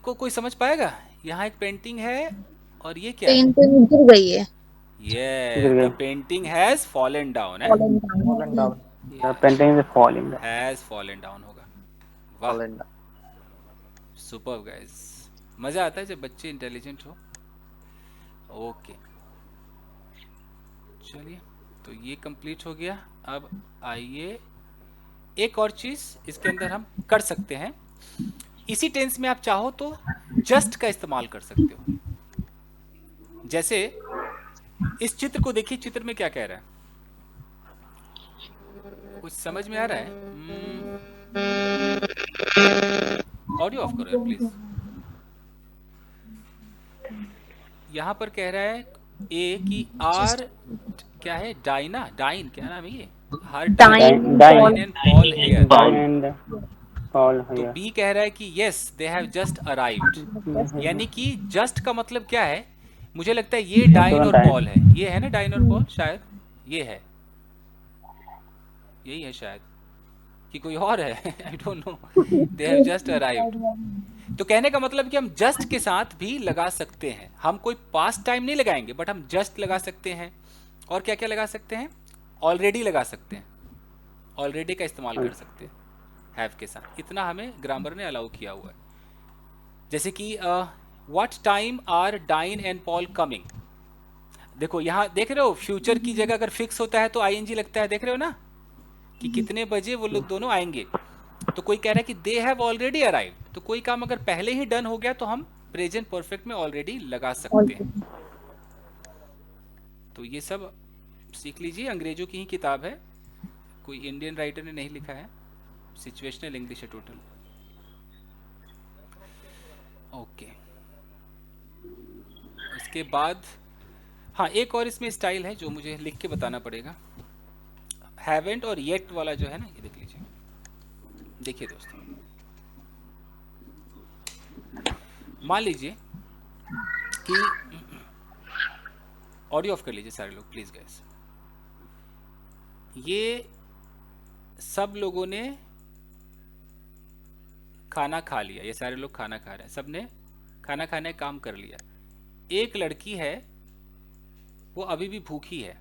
A: को कोई समझ पाएगा? यहाँ एक पेंटिंग है और ये क्या है?
I: पेंटिंग गिर गई है।
A: ये पेंटिंग हैज फॉलन डाउन है।
J: Painting is falling,
A: has fallen down होगा। वाह, सुपर्ब गाइस, मजा आता है जब बच्चे इंटेलिजेंट हो। ओके चलिए, तो ये कंप्लीट हो गया। अब आइए एक और चीज इसके अंदर हम कर सकते हैं। इसी टेंस में आप चाहो तो जस्ट का इस्तेमाल कर सकते हो। जैसे इस चित्र को देखिए, चित्र में क्या कह रहा है? कुछ समझ में आ रहा है? ऑडियो ऑफ करो प्लीज। यहाँ पर कह रहा है ए कि आर क्या है? डाइन क्या नाम है ये? हर डाइन एंड पॉल हियर। तो बी कह रहा है कि yes they have just arrived, यानी कि जस्ट का मतलब क्या है? मुझे लगता है ये डाइन और पॉल है। ये है ना डाइन और पॉल, शायद ये है, यही है शायद, कि कोई और है, I don't know. They have just arrived. तो कहने का मतलब कि हम जस्ट के साथ भी लगा सकते हैं। हम कोई पास्ट टाइम नहीं लगाएंगे, बट हम जस्ट लगा सकते हैं। और क्या क्या लगा सकते हैं? ऑलरेडी लगा सकते हैं, ऑलरेडी का इस्तेमाल कर सकते हैं हैव के साथ। इतना हमें ग्रामर ने अलाउ किया हुआ है। जैसे कि what time are Diane and Paul coming. देखो यहाँ देख रहे हो, फ्यूचर की जगह अगर फिक्स होता है तो आईएनजी लगता है, देख रहे हो ना कि कितने बजे वो लोग दोनों आएंगे। तो कोई कह रहा है कि दे हैव ऑलरेडी अराइव्ड, तो कोई काम अगर पहले ही डन हो गया तो हम प्रेजेंट परफेक्ट में ऑलरेडी लगा सकते हैं। तो ये सब सीख लीजिए, अंग्रेजों की ही किताब है, कोई इंडियन राइटर ने नहीं लिखा है, सिचुएशनल इंग्लिश है टोटल। ओके, इसके बाद हाँ एक और इसमें स्टाइल है जो मुझे लिख के बताना पड़ेगा। हैवेंट और येट वाला जो है ना, ये देख लीजिए। देखिए दोस्तों, मान लीजिए कि ऑडियो ऑफ कर लीजिए सारे लोग प्लीज गाइस। ये सब लोगों ने खाना खा लिया, ये सारे लोग खाना खा रहे हैं, सबने खाना खाने का काम कर लिया। एक लड़की है वो अभी भी भूखी है,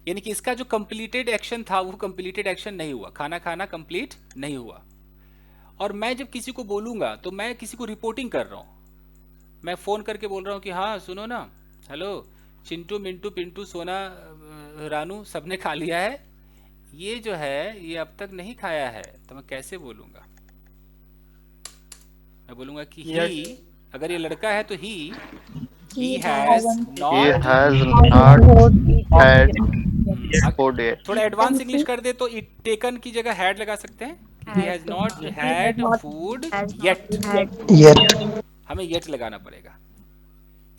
A: यानी कि इसका जो कंप्लीटेड एक्शन था वो कंप्लीटेड एक्शन नहीं हुआ, खाना खाना कंप्लीट नहीं हुआ। और मैं जब किसी को बोलूंगा तो मैं किसी को रिपोर्टिंग कर रहा हूं, मैं फोन करके बोल रहा हूं कि हाँ सुनो ना, हेलो, चिंटू मिंटू पिंटू सोना रानू सबने खा लिया है। ये जो है ये अब तक नहीं खाया है, तो मैं कैसे बोलूंगा? मैं बोलूंगा कि ही, अगर ये लड़का है तो he has not
C: had food yet.
A: थोड़ा एडवांस इंग्लिश कर दे तो it taken की जगह had लगा सकते हैं। he has not had food yet। हमें yet लगाना पड़ेगा।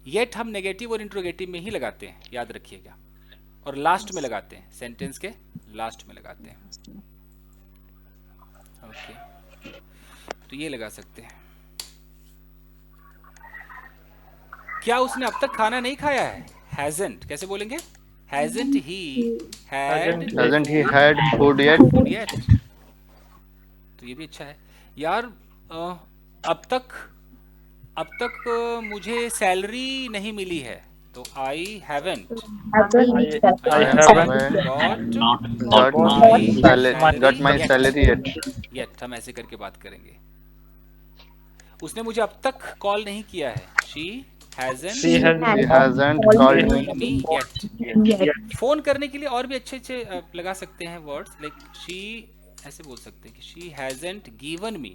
A: yet हम नेगेटिव और इंट्रोगेटिव में ही लगाते हैं, याद रखिएगा, और लास्ट में लगाते हैं, सेंटेंस के लास्ट में लगाते हैं। ओके, तो ये लगा सकते हैं। क्या उसने अब तक खाना नहीं खाया है? hasn't कैसे बोलेंगे? hasn't he had
C: food yet?
A: तो ये भी अच्छा है यार। अब तक मुझे सैलरी नहीं मिली है, तो I haven't
C: got my salary yet.
A: हम ऐसे करके बात करेंगे। उसने मुझे अब तक कॉल नहीं किया है। She hasn't called me yet। Phone करने के लिए और भी अच्छे लगा सकते हैं वर्ड्स, लाइक she, ऐसे बोल सकते हैं कि she hasn't given me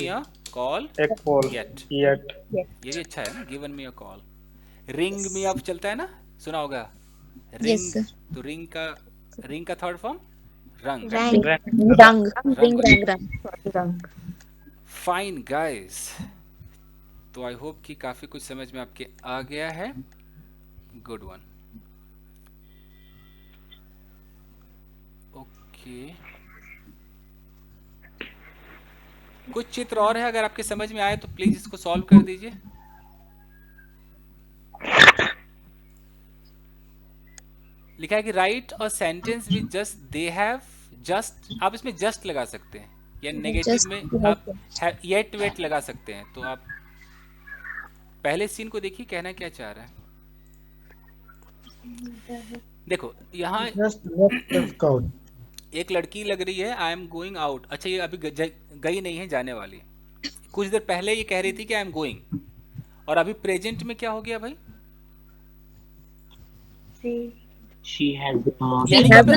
A: a call yet। ये भी अच्छा है ना, given me a call। ring me up चलता है ना, सुना होगा ring। तो ring का थर्ड फॉर्म रंग। फाइन गाइस, तो आई होप कि काफी कुछ समझ में आपके आ गया है। Good one. ओके, कुछ चित्र और है, अगर आपके समझ में आए तो प्लीज इसको सॉल्व कर दीजिए। लिखा है कि right a sentence with just they have just, आप इसमें जस्ट लगा सकते हैं, या नेगेटिव में आप येट वेट लगा सकते हैं। तो आप पहले सीन को देखिए, कहना क्या चाह रहा है। देखो यहाँ एक लड़की लग रही है, आई एम गोइंग आउट। अच्छा, ये अभी गई नहीं है, जाने वाली है। कुछ देर पहले ये कह रही थी कि आई एम गोइंग, और अभी प्रेजेंट में क्या हो गया भाई?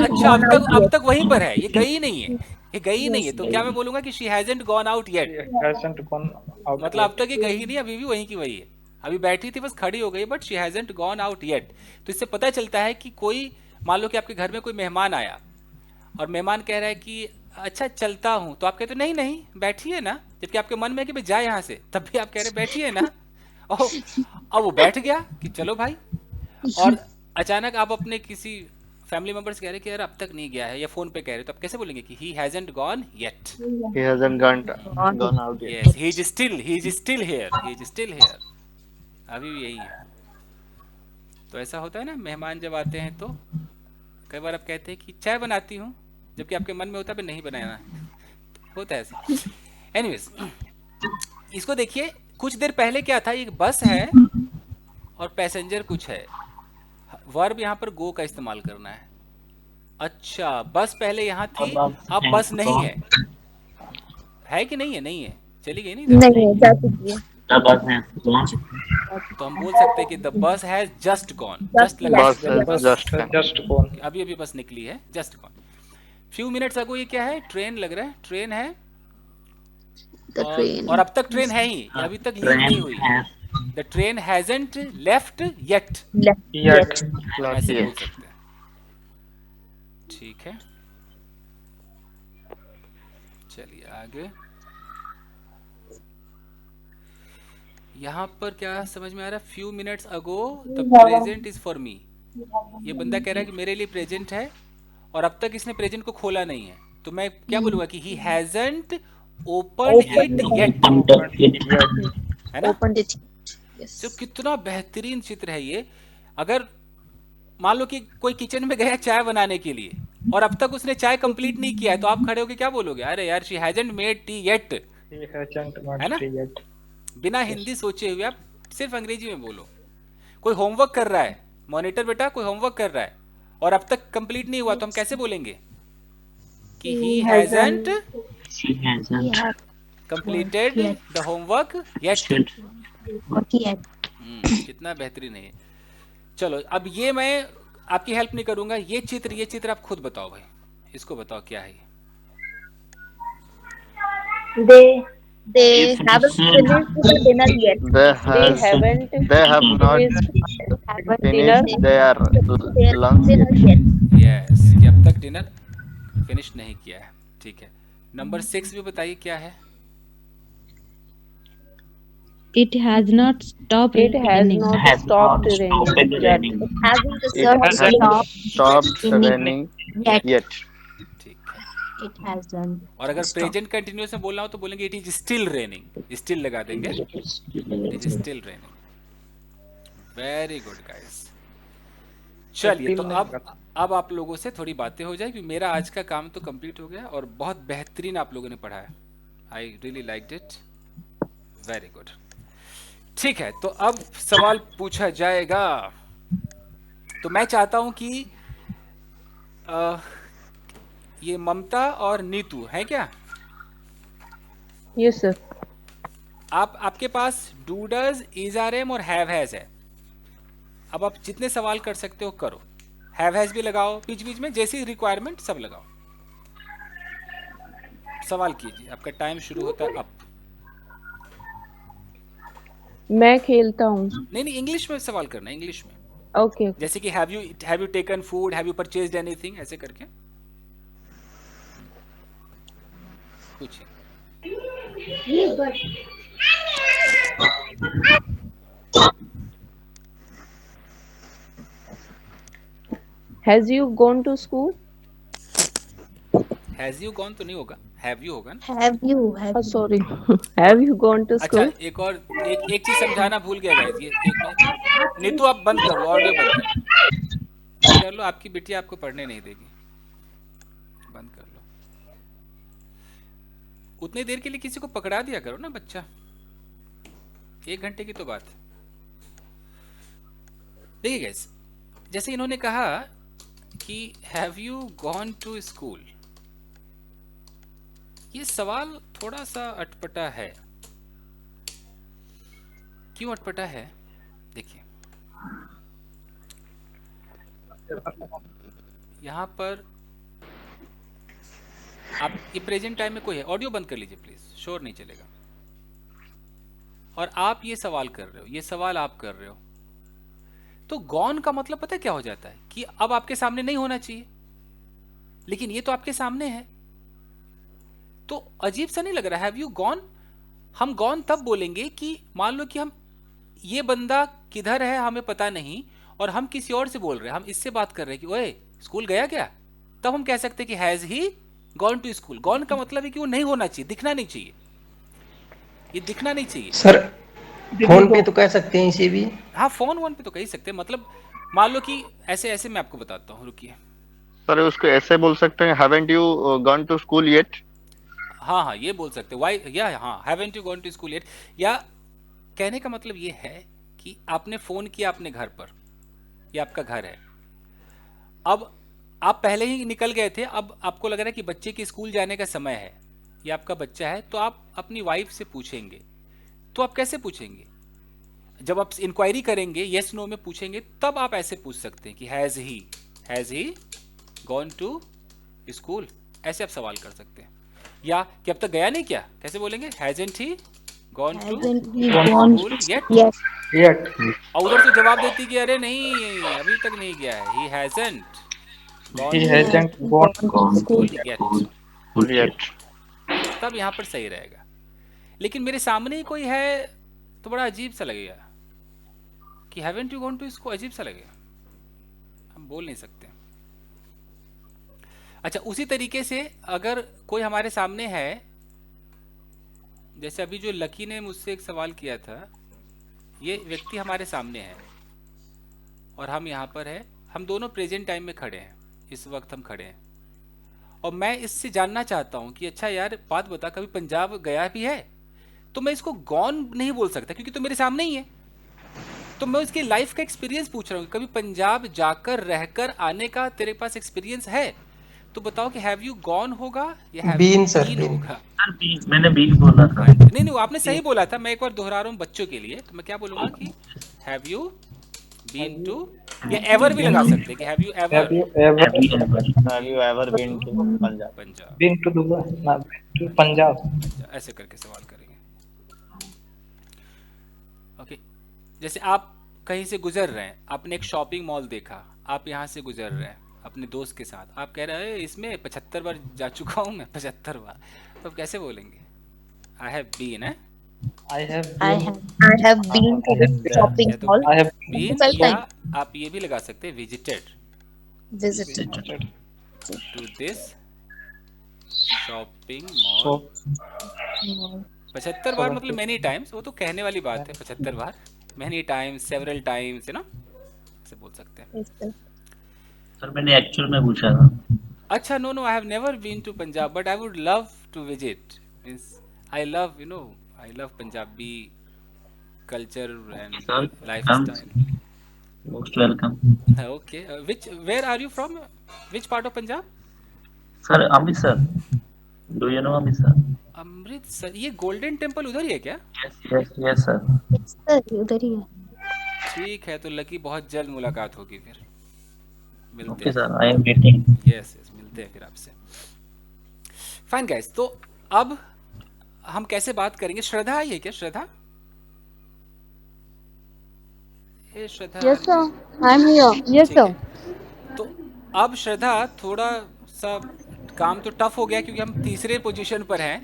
A: अच्छा, अब तक वहीं पर है, ये गई नहीं है, तो क्या मैं बोलूंगा कि she hasn't gone out yet. मतलब अब तक ये गई नहीं, अभी भी वहीं की वही है। अभी बैठी थी, बस खड़ी हो गई, but she hasn't gone out yet. तो इससे पता चलता है कि कोई, मान लो कि आपके घर में कोई मेहमान आया और मेहमान कह रहा है कि अच्छा चलता हूँ, तो आप कहते नहीं नहीं बैठिए ना, जबकि आपके मन में है कि भाई जाए यहाँ से, तब भी आप कह रहे बैठिए ना। अब वो बैठ गया कि चलो भाई, और अचानक आप अपने किसी फैमिली मेंबर्स कह रहे कि यार अब तक नहीं गया है, या फोन पे कह रहे, तो आप कैसे बोलेंगे कि he hasn't gone yet?
C: He hasn't gone out yet.
A: Yes, he is still here। अभी भी यही है। तो ऐसा होता है ना, मेहमान जब आते हैं तो कई बार आप कहते हैं कि चाय बनाती हूँ, जबकि आपके मन में होता है नहीं बनाना, होता है ऐसा। एनीवेज, इसको देखिए, कुछ देर पहले क्या था, एक बस है और पैसेंजर कुछ है। वर्ब यहाँ पर गो का इस्तेमाल करना है। अच्छा, बस पहले यहाँ थी, अब बस नहीं है कि नहीं है? नहीं है, चली गई नहीं जा चुकी है। तो हम बोल सकते हैं कि the bus has just gone. Just gone, अभी बस निकली है, just gone. Few minutes ago, ये क्या है? ट्रेन लग रहा है, ट्रेन है, और अब तक ट्रेन है ही, अभी तक लीव नहीं हुई। The train hasn't left yet। ऐसे बोल सकते हैं, ठीक है। चलिए आगे। यहाँ पर क्या समझ में आ रहा है? Few minutes ago the present is for me. ये बंदा कह रहा है कि मेरे लिए प्रेजेंट है, और अब तक इसने प्रेजेंट को खोला नहीं है, तो मैं क्या बोलूंगा कि he hasn't opened it yet, है ना? तो कितना बेहतरीन चित्र है ये। अगर मान लो कि कोई किचन में गया चाय बनाने के लिए, और अब तक उसने चाय कंप्लीट नहीं किया है, तो आप खड़े होके क्या बोलोगे? अरे यार, she hasn't made tea yet, है ना? बिना हिंदी सोचे हुए आप सिर्फ अंग्रेजी में बोलो। कोई होमवर्क कर रहा है, मॉनिटर बेटा कोई होमवर्क कर रहा है, और अब तक कंप्लीट नहीं हुआ, तो हम कैसे बोलेंगे कि he hasn't completed the homework yet। कितना बेहतरीन है। चलो अब ये मैं आपकी हेल्प नहीं करूंगा, ये चित्र आप खुद बताओ भाई, इसको बताओ क्या है।
I: They haven't finished the dinner yet.
C: They
E: haven't
C: have not
E: finished
C: finished their lunch
I: Dinner
C: yet.
I: yet.
A: Yes, कि अब तक डिनर फिनिश नहीं किया है। ठीक है, नंबर 6 भी बताइए क्या है।
J: It has not stopped
E: It has
J: raining.
E: not
B: Has
E: stopped
B: not
E: raining
B: stopped
E: yet.
B: raining.
I: Hasn't
C: It has stopped raining yet.
A: ठीक है,
D: It hasn't.
A: और अगर प्रेजेंट कंटिन्यूअस में बोलना हो तो बोलेंगे it is still raining, still लगा देंगे, it is still raining. Very good guys. चलिए तो अब आप लोगों से थोड़ी बातें हो जाए, क्योंकि मेरा आज का काम तो कंप्लीट हो गया और बहुत बेहतरीन आप लोगों ने पढ़ा है। I really liked it, very good. ठीक है, तो अब सवाल पूछा जाएगा। तो मैं चाहता हूं कि ये ममता और नीतू है क्या?
E: Yes, sir.
A: आपके पास do does, is are am और हैव हैज है। अब आप जितने सवाल कर सकते हो करो, हैव हैज भी लगाओ बीच बीच में, जैसी रिक्वायरमेंट सब लगाओ, सवाल कीजिए। आपका टाइम शुरू होता है अब।
E: मैं खेलता हूँ।
A: नहीं, इंग्लिश में सवाल करना, इंग्लिश में।
E: ओके।
A: जैसे कि have you taken food, have you purchased anything, ऐसे करके पूछिए।
E: Has you gone to school?
A: Has you gone तो नहीं होगा, हैव यू होगा ना।
D: Have you?
E: Oh, sorry. Have you gone to
A: अच्छा,
E: school?
A: एक चीज समझाना भूल गया गाइस, ये एक मिनट। नीतू आप बंद कर लो, ऑडियो बंद कर लो, आपकी बिटिया आपको पढ़ने नहीं देगी, बंद कर लो। उतनी देर के लिए किसी को पकड़ा दिया करो ना बच्चा, 1 घंटे की तो बात है। देखिए गाइस, जैसे इन्होंने कहा कि have you gone to school, ये सवाल थोड़ा सा अटपटा है। क्यों अटपटा है? देखिए यहां पर आप ये प्रेजेंट टाइम में कोई है, ऑडियो बंद कर लीजिए प्लीज, शोर नहीं चलेगा। और आप ये सवाल कर रहे हो, ये सवाल आप कर रहे हो, तो गॉन का मतलब पता है क्या हो जाता है कि अब आपके सामने नहीं होना चाहिए, लेकिन ये तो आपके सामने है, तो अजीब सा नहीं लग रहा है हैव यू गॉन? हम गॉन तब बोलेंगे कि मान लो कि हम ये बंदा किधर है हमें पता नहीं और हम किसी और से बोल रहे हैं, हम इससे बात कर रहे हैं कि ओए स्कूल गया क्या, तब हम कह सकते हैं कि has he gone to school. Gone का मतलब है कि वो नहीं होना चाहिए, दिखना नहीं चाहिए, ये दिखना नहीं चाहिए।
H: सर फोन पे तो कह सकते हैं इसे भी।
A: हाँ, फोन पे तो कह सकते हैं। मतलब मान लो कि ऐसे मैं आपको बताता हूँ, रुकिए।
C: सर उसको ऐसे बोल सकते हैं, haven't you gone to school yet?
A: हाँ, ये बोल सकते हैं। वाई या हाँ, haven't you gone to school yet? या कहने का मतलब ये है कि आपने फोन किया अपने घर पर, ये आपका घर है, अब आप पहले ही निकल गए थे, अब आपको लग रहा है कि बच्चे के स्कूल जाने का समय है, ये आपका बच्चा है, तो आप अपनी वाइफ से पूछेंगे। तो आप कैसे पूछेंगे? जब आप इंक्वायरी करेंगे, यस नो में पूछेंगे, तब आप ऐसे पूछ सकते हैं कि has he gone to school, ऐसे आप सवाल कर सकते हैं। या कि अब तक गया नहीं क्या, कैसे बोलेंगे? Hasn't he gone to school yet. और उधर से जवाब देती कि अरे नहीं, अभी तक नहीं गया है, he hasn't gone to school yet. तब यहाँ पर सही रहेगा। लेकिन मेरे सामने ही कोई है तो बड़ा अजीब सा लगेगा कि haven't you gone to school, अजीब सा लगेगा, हम बोल नहीं सकते। अच्छा, उसी तरीके से अगर कोई हमारे सामने है, जैसे अभी जो लकी ने मुझसे एक सवाल किया था, ये व्यक्ति हमारे सामने है और हम यहाँ पर है, हम दोनों प्रेजेंट टाइम में खड़े हैं, इस वक्त हम खड़े हैं, और मैं इससे जानना चाहता हूँ कि अच्छा यार बात बता, कभी पंजाब गया भी है? तो मैं इसको गॉन नहीं बोल सकता क्योंकि तो मेरे सामने ही है, तो मैं उसकी लाइफ का एक्सपीरियंस पूछ रहा हूँ, कभी पंजाब जाकर रहकर आने का तेरे पास एक्सपीरियंस है? तो बताओ कि हैव यू गॉन होगा या हैव यू बीन होगा?
B: मैंने बीन बोला था।
A: नहीं, आपने सही बोला था, मैं एक बार दोहरा रहा हूँ बच्चों के लिए। तो मैं क्या बोलूंगा कि हैव यू बीन टू, या एवर भी लगा सकते हैं कि have you
H: Have
A: ever
H: you ever
C: Have you ever been to Punjab?
A: Punjab
H: been to Dubai? No, been to Punjab.
A: ऐसे करके सवाल करेंगे। ओके, जैसे आप कहीं से गुजर रहे हैं, आपने एक शॉपिंग मॉल देखा, आप यहाँ से गुजर रहे हैं अपने दोस्त के साथ, आप कह रहे हैं इसमें 75 बार जा चुका हूँ मैं, 75 बार, तो आप कैसे बोलेंगे? आई हैव बीन है,
H: I have
I: I
H: been.
I: have been to the shopping
A: या तो
I: mall
H: I have
A: been,
I: multiple
A: या
I: times.
A: आप ये भी लगा सकते हैं visited
I: Visited.
H: visited.
A: To this shopping mall.
H: So
A: 75 बार मतलब मेनी टाइम्स, वो तो कहने वाली बात है, 75 बार, मेनी टाइम्स, सेवरल टाइम्स, है ना, ऐसे बोल सकते हैं।
I: Yes, sir.
B: सर मैंने एक्चुअल में पूछा था।
A: अच्छा, no no, I have never been to Punjab but I would love to visit, means I love, you know, I love Punjabi culture and
B: Sir,
A: lifestyle.
B: Most welcome.
A: Okay, which, where are you from, which part of Punjab?
B: Sir Amritsar, do you know Amritsar?
A: Amritsar, ये golden temple उधर ही है क्या?
B: Yes yes sir.
I: Yes, sir. उधर ही है.
A: ठीक है, तो lucky बहुत जल्द मुलाकात होगी, फिर मिलते
B: ओके
A: हैं।
B: Sir, I am waiting.
A: Yes yes, मिलते हैं फिर आपसे। फाइन गाइस, तो अब हम कैसे बात करेंगे? श्रद्धा आई है क्या? श्रद्धा, ए श्रद्धा,
D: Yes, sir. I'm here. Yes,
A: ठीक
D: sir.
A: है। तो अब श्रद्धा, थोड़ा सा काम तो टफ हो गया क्योंकि हम तीसरे पोजीशन पर हैं,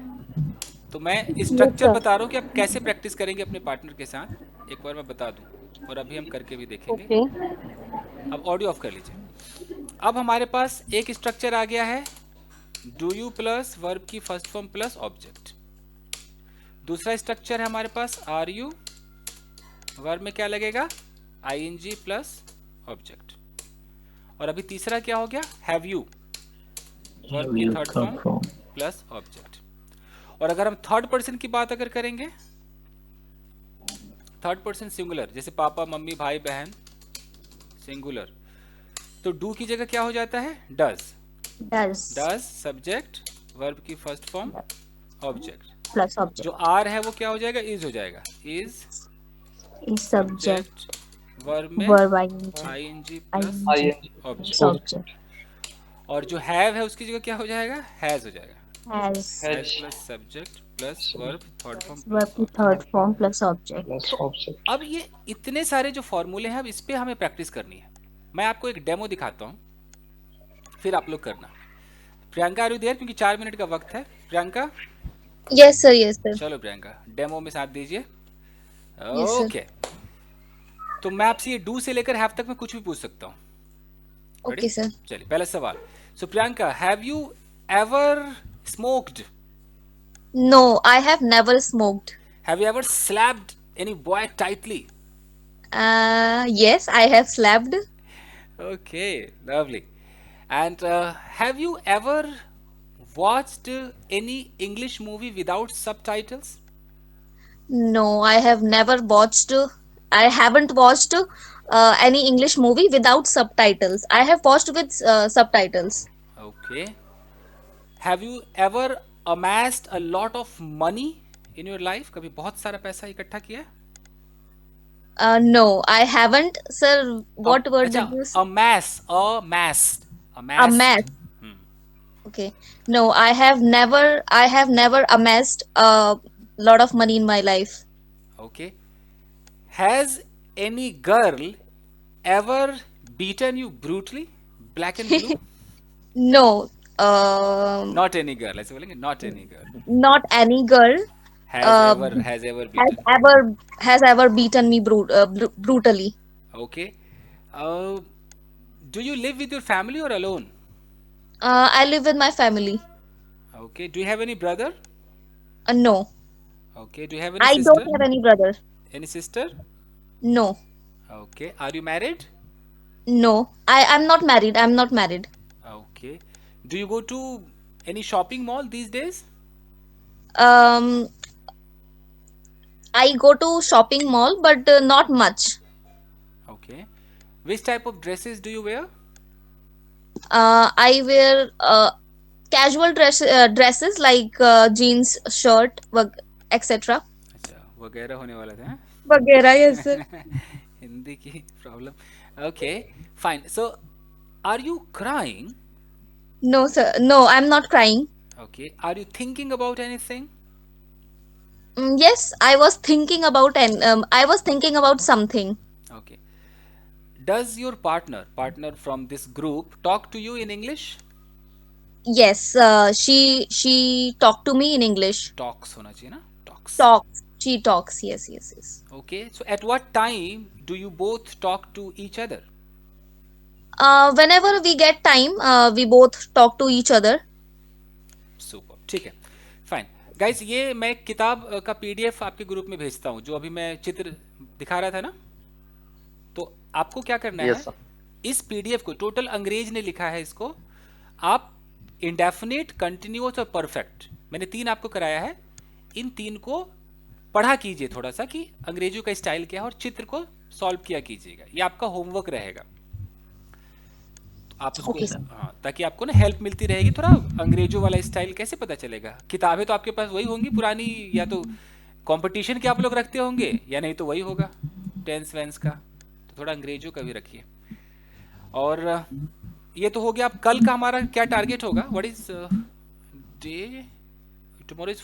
A: तो मैं स्ट्रक्चर
D: sir.
A: बता रहा हूँ कि आप कैसे प्रैक्टिस करेंगे अपने पार्टनर के साथ, एक बार मैं बता दूँ, और अभी हम करके भी देखेंगे।
D: Okay.
A: अब ऑडियो ऑफ कर लीजिए। अब हमारे पास एक स्ट्रक्चर आ गया है, डू यू प्लस वर्ब की फर्स्ट फॉर्म प्लस ऑब्जेक्ट। दूसरा स्ट्रक्चर है हमारे पास, आर यू, वर्ब में क्या लगेगा, आईएनजी प्लस ऑब्जेक्ट। और अभी तीसरा क्या हो गया, हैव यू, वर्ब की थर्ड फॉर्म प्लस ऑब्जेक्ट। और अगर हम थर्ड पर्सन की बात अगर करेंगे, थर्ड पर्सन सिंगुलर, जैसे पापा मम्मी भाई बहन, सिंगुलर, तो डू की जगह क्या हो जाता है, does.
I: Does.
A: Does subject, verb की first form object.
I: Plus object.
A: जो आर है वो क्या हो जाएगा, इज हो जाएगा, इज
I: Is subject.
A: वर्ब में
I: Verb ing.
A: ING
I: ing.
A: Plus
H: I
A: object.
I: Subject.
A: और जो हैव है उसकी जगह क्या हो जाएगा, हैज हो जाएगा,
I: Has.
A: Has plus subject plus verb third form
I: Verb की third form plus object.
H: plus object.
A: अब ये इतने सारे जो फॉर्मूले हैं, अब इस पे हमें प्रैक्टिस करनी है। मैं आपको एक डेमो दिखाता हूँ, फिर आप लोग करना। Priyanka, are you there? क्योंकि 4 मिनट का वक्त है। Priyanka,
I: Yes, sir. Yes, sir.
A: चलो प्रियंका, डेमो में साथ दीजिए।
I: Yes, sir.
A: ओके, तो मैं आपसे ये डू से लेकर हैव तक में कुछ भी पूछ सकता हूँ।
I: Okay, sir.
A: चलिए, पहला सवाल। So Priyanka, have you ever smoked?
I: No, I have never smoked.
A: Have you ever slapped any boy tightly?
I: Yes, I have slapped.
A: Okay, lovely. And have you ever watched any English movie without subtitles?
I: No, I have never watched. I haven't watched any English movie without subtitles. I have watched with subtitles.
A: Okay. Have you ever amassed a lot of money in your life? कभी बहुत सारा पैसा इकट्ठा किया है?
I: No, I haven't, sir. What word
A: अच्छा,
I: did you say?
A: amass.
I: Amass.
A: Hmm.
I: Okay. No, I have never amassed a lot of money in my life.
A: Okay. Has any girl ever beaten you brutally? Black and blue?
I: No,
A: Not any girl. ऐसे बोलेंगे, not any girl.
I: not any girl
A: Has ever
I: has
A: beaten.
I: ever beaten me brutally.
A: Okay. Do you live with your family or alone?
I: I live with my family.
A: Okay. Do you have any brother?
I: No,
A: Okay. Do you have any
I: I
A: sister?
I: don't have any brother.
A: Any sister?
I: No,
A: Okay. Are you married?
I: no, I'm not married. I'm not married.
A: Okay. Do you go to any shopping mall these days?
I: I go to shopping mall, but not much.
A: Okay. Which type of dresses do you wear?
I: I wear casual dresses like jeans, shirt, etc.
A: अच्छा, वगैरह होने वाला था, हाँ?
I: वगैरह, yes sir.
A: Hindi की problem. Okay fine, so are you crying?
I: No, sir. No, I'm not crying.
A: Okay, are you thinking about anything?
I: Yes, I was thinking about I was thinking about something.
A: Okay. Does your partner from this group talk to you in English?
I: Yes, she talked to me in English.
A: Talks होना चाहिए ना, talks.
I: Talks. She talks. Yes, yes, yes.
A: Okay. So at what time do you both talk to each other?
I: Whenever we get time, we both talk to each other.
A: Super. ठीक है, fine guys. ये मैं किताब का PDF आपके group में भेजता हूँ, जो अभी मैं चित्र दिखा रहा था ना। तो आपको क्या करना
C: Yes,
A: है,
C: sir.
A: इस पीडीएफ को, टोटल अंग्रेज ने लिखा है इसको, आप इंडेफिनिट, कंटिन्यूअस और परफेक्ट, मैंने 3 आपको कराया है, इन 3 को पढ़ा कीजिए थोड़ा सा कि अंग्रेजों का स्टाइल क्या है, और चित्र को सॉल्व किया कीजिएगा। ये आपका होमवर्क रहेगा। आप उसको
I: Okay, sir.
A: हाँ, ताकि आपको ना हेल्प मिलती रहेगी। थोड़ा अंग्रेजों वाला स्टाइल कैसे पता चलेगा? किताबें तो आपके पास वही होंगी पुरानी, या तो कंपटीशन के आप लोग रखते होंगे, या नहीं तो वही होगा टेंस वेंस का। तो थोड़ा अंग्रेजों का भी रखिए। और ये तो हो गया। अब कल का हमारा क्या टारगेट होगा? What is day? Tomorrow is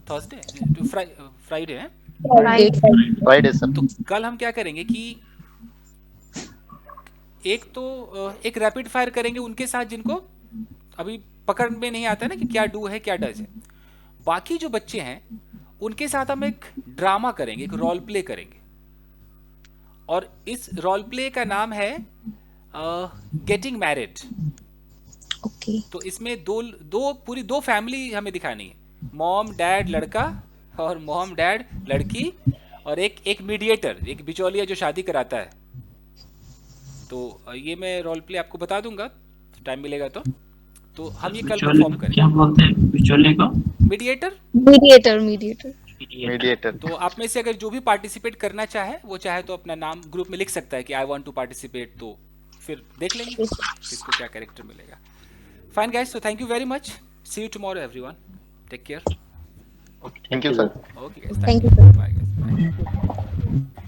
A: Thursday, Friday है।
C: Friday sir.
A: तो कल हम क्या करेंगे कि एक रैपिड फायर करेंगे उनके साथ जिनको अभी पकड़ में नहीं आता है ना कि क्या डू है क्या डज है। बाकी जो बच्चे हैं उनके साथ हम एक ड्रामा करेंगे, एक रोल प्ले करेंगे, और इस रोल प्ले का नाम है गेटिंग मैरिड।
I: Okay.
A: तो इसमें पूरी दो फैमिली हमें दिखानी है, मॉम डैड लड़का और मॉम डैड लड़की, और एक मीडिएटर, एक बिचौलिया जो शादी कराता है। तो ये मैं रोल प्ले आपको बता दूंगा टाइम मिलेगा तो हम ये कल परफॉर्म करेंगे।
B: क्या बोलते हैं बिचौलिए को?
A: मीडिएटर। तो आप में से अगर जो भी पार्टिसिपेट करना चाहे, वो चाहे तो अपना नाम ग्रुप में लिख सकता है कि आई वांट टू पार्टिसिपेट, तो फिर देख लेंगे किसको क्या कैरेक्टर मिलेगा। Fine guys, so thank you very much, see you tomorrow everyone, take care.
C: Thank you sir.
A: Okay guys,
I: Thank you, sir.
A: Bye guys, bye.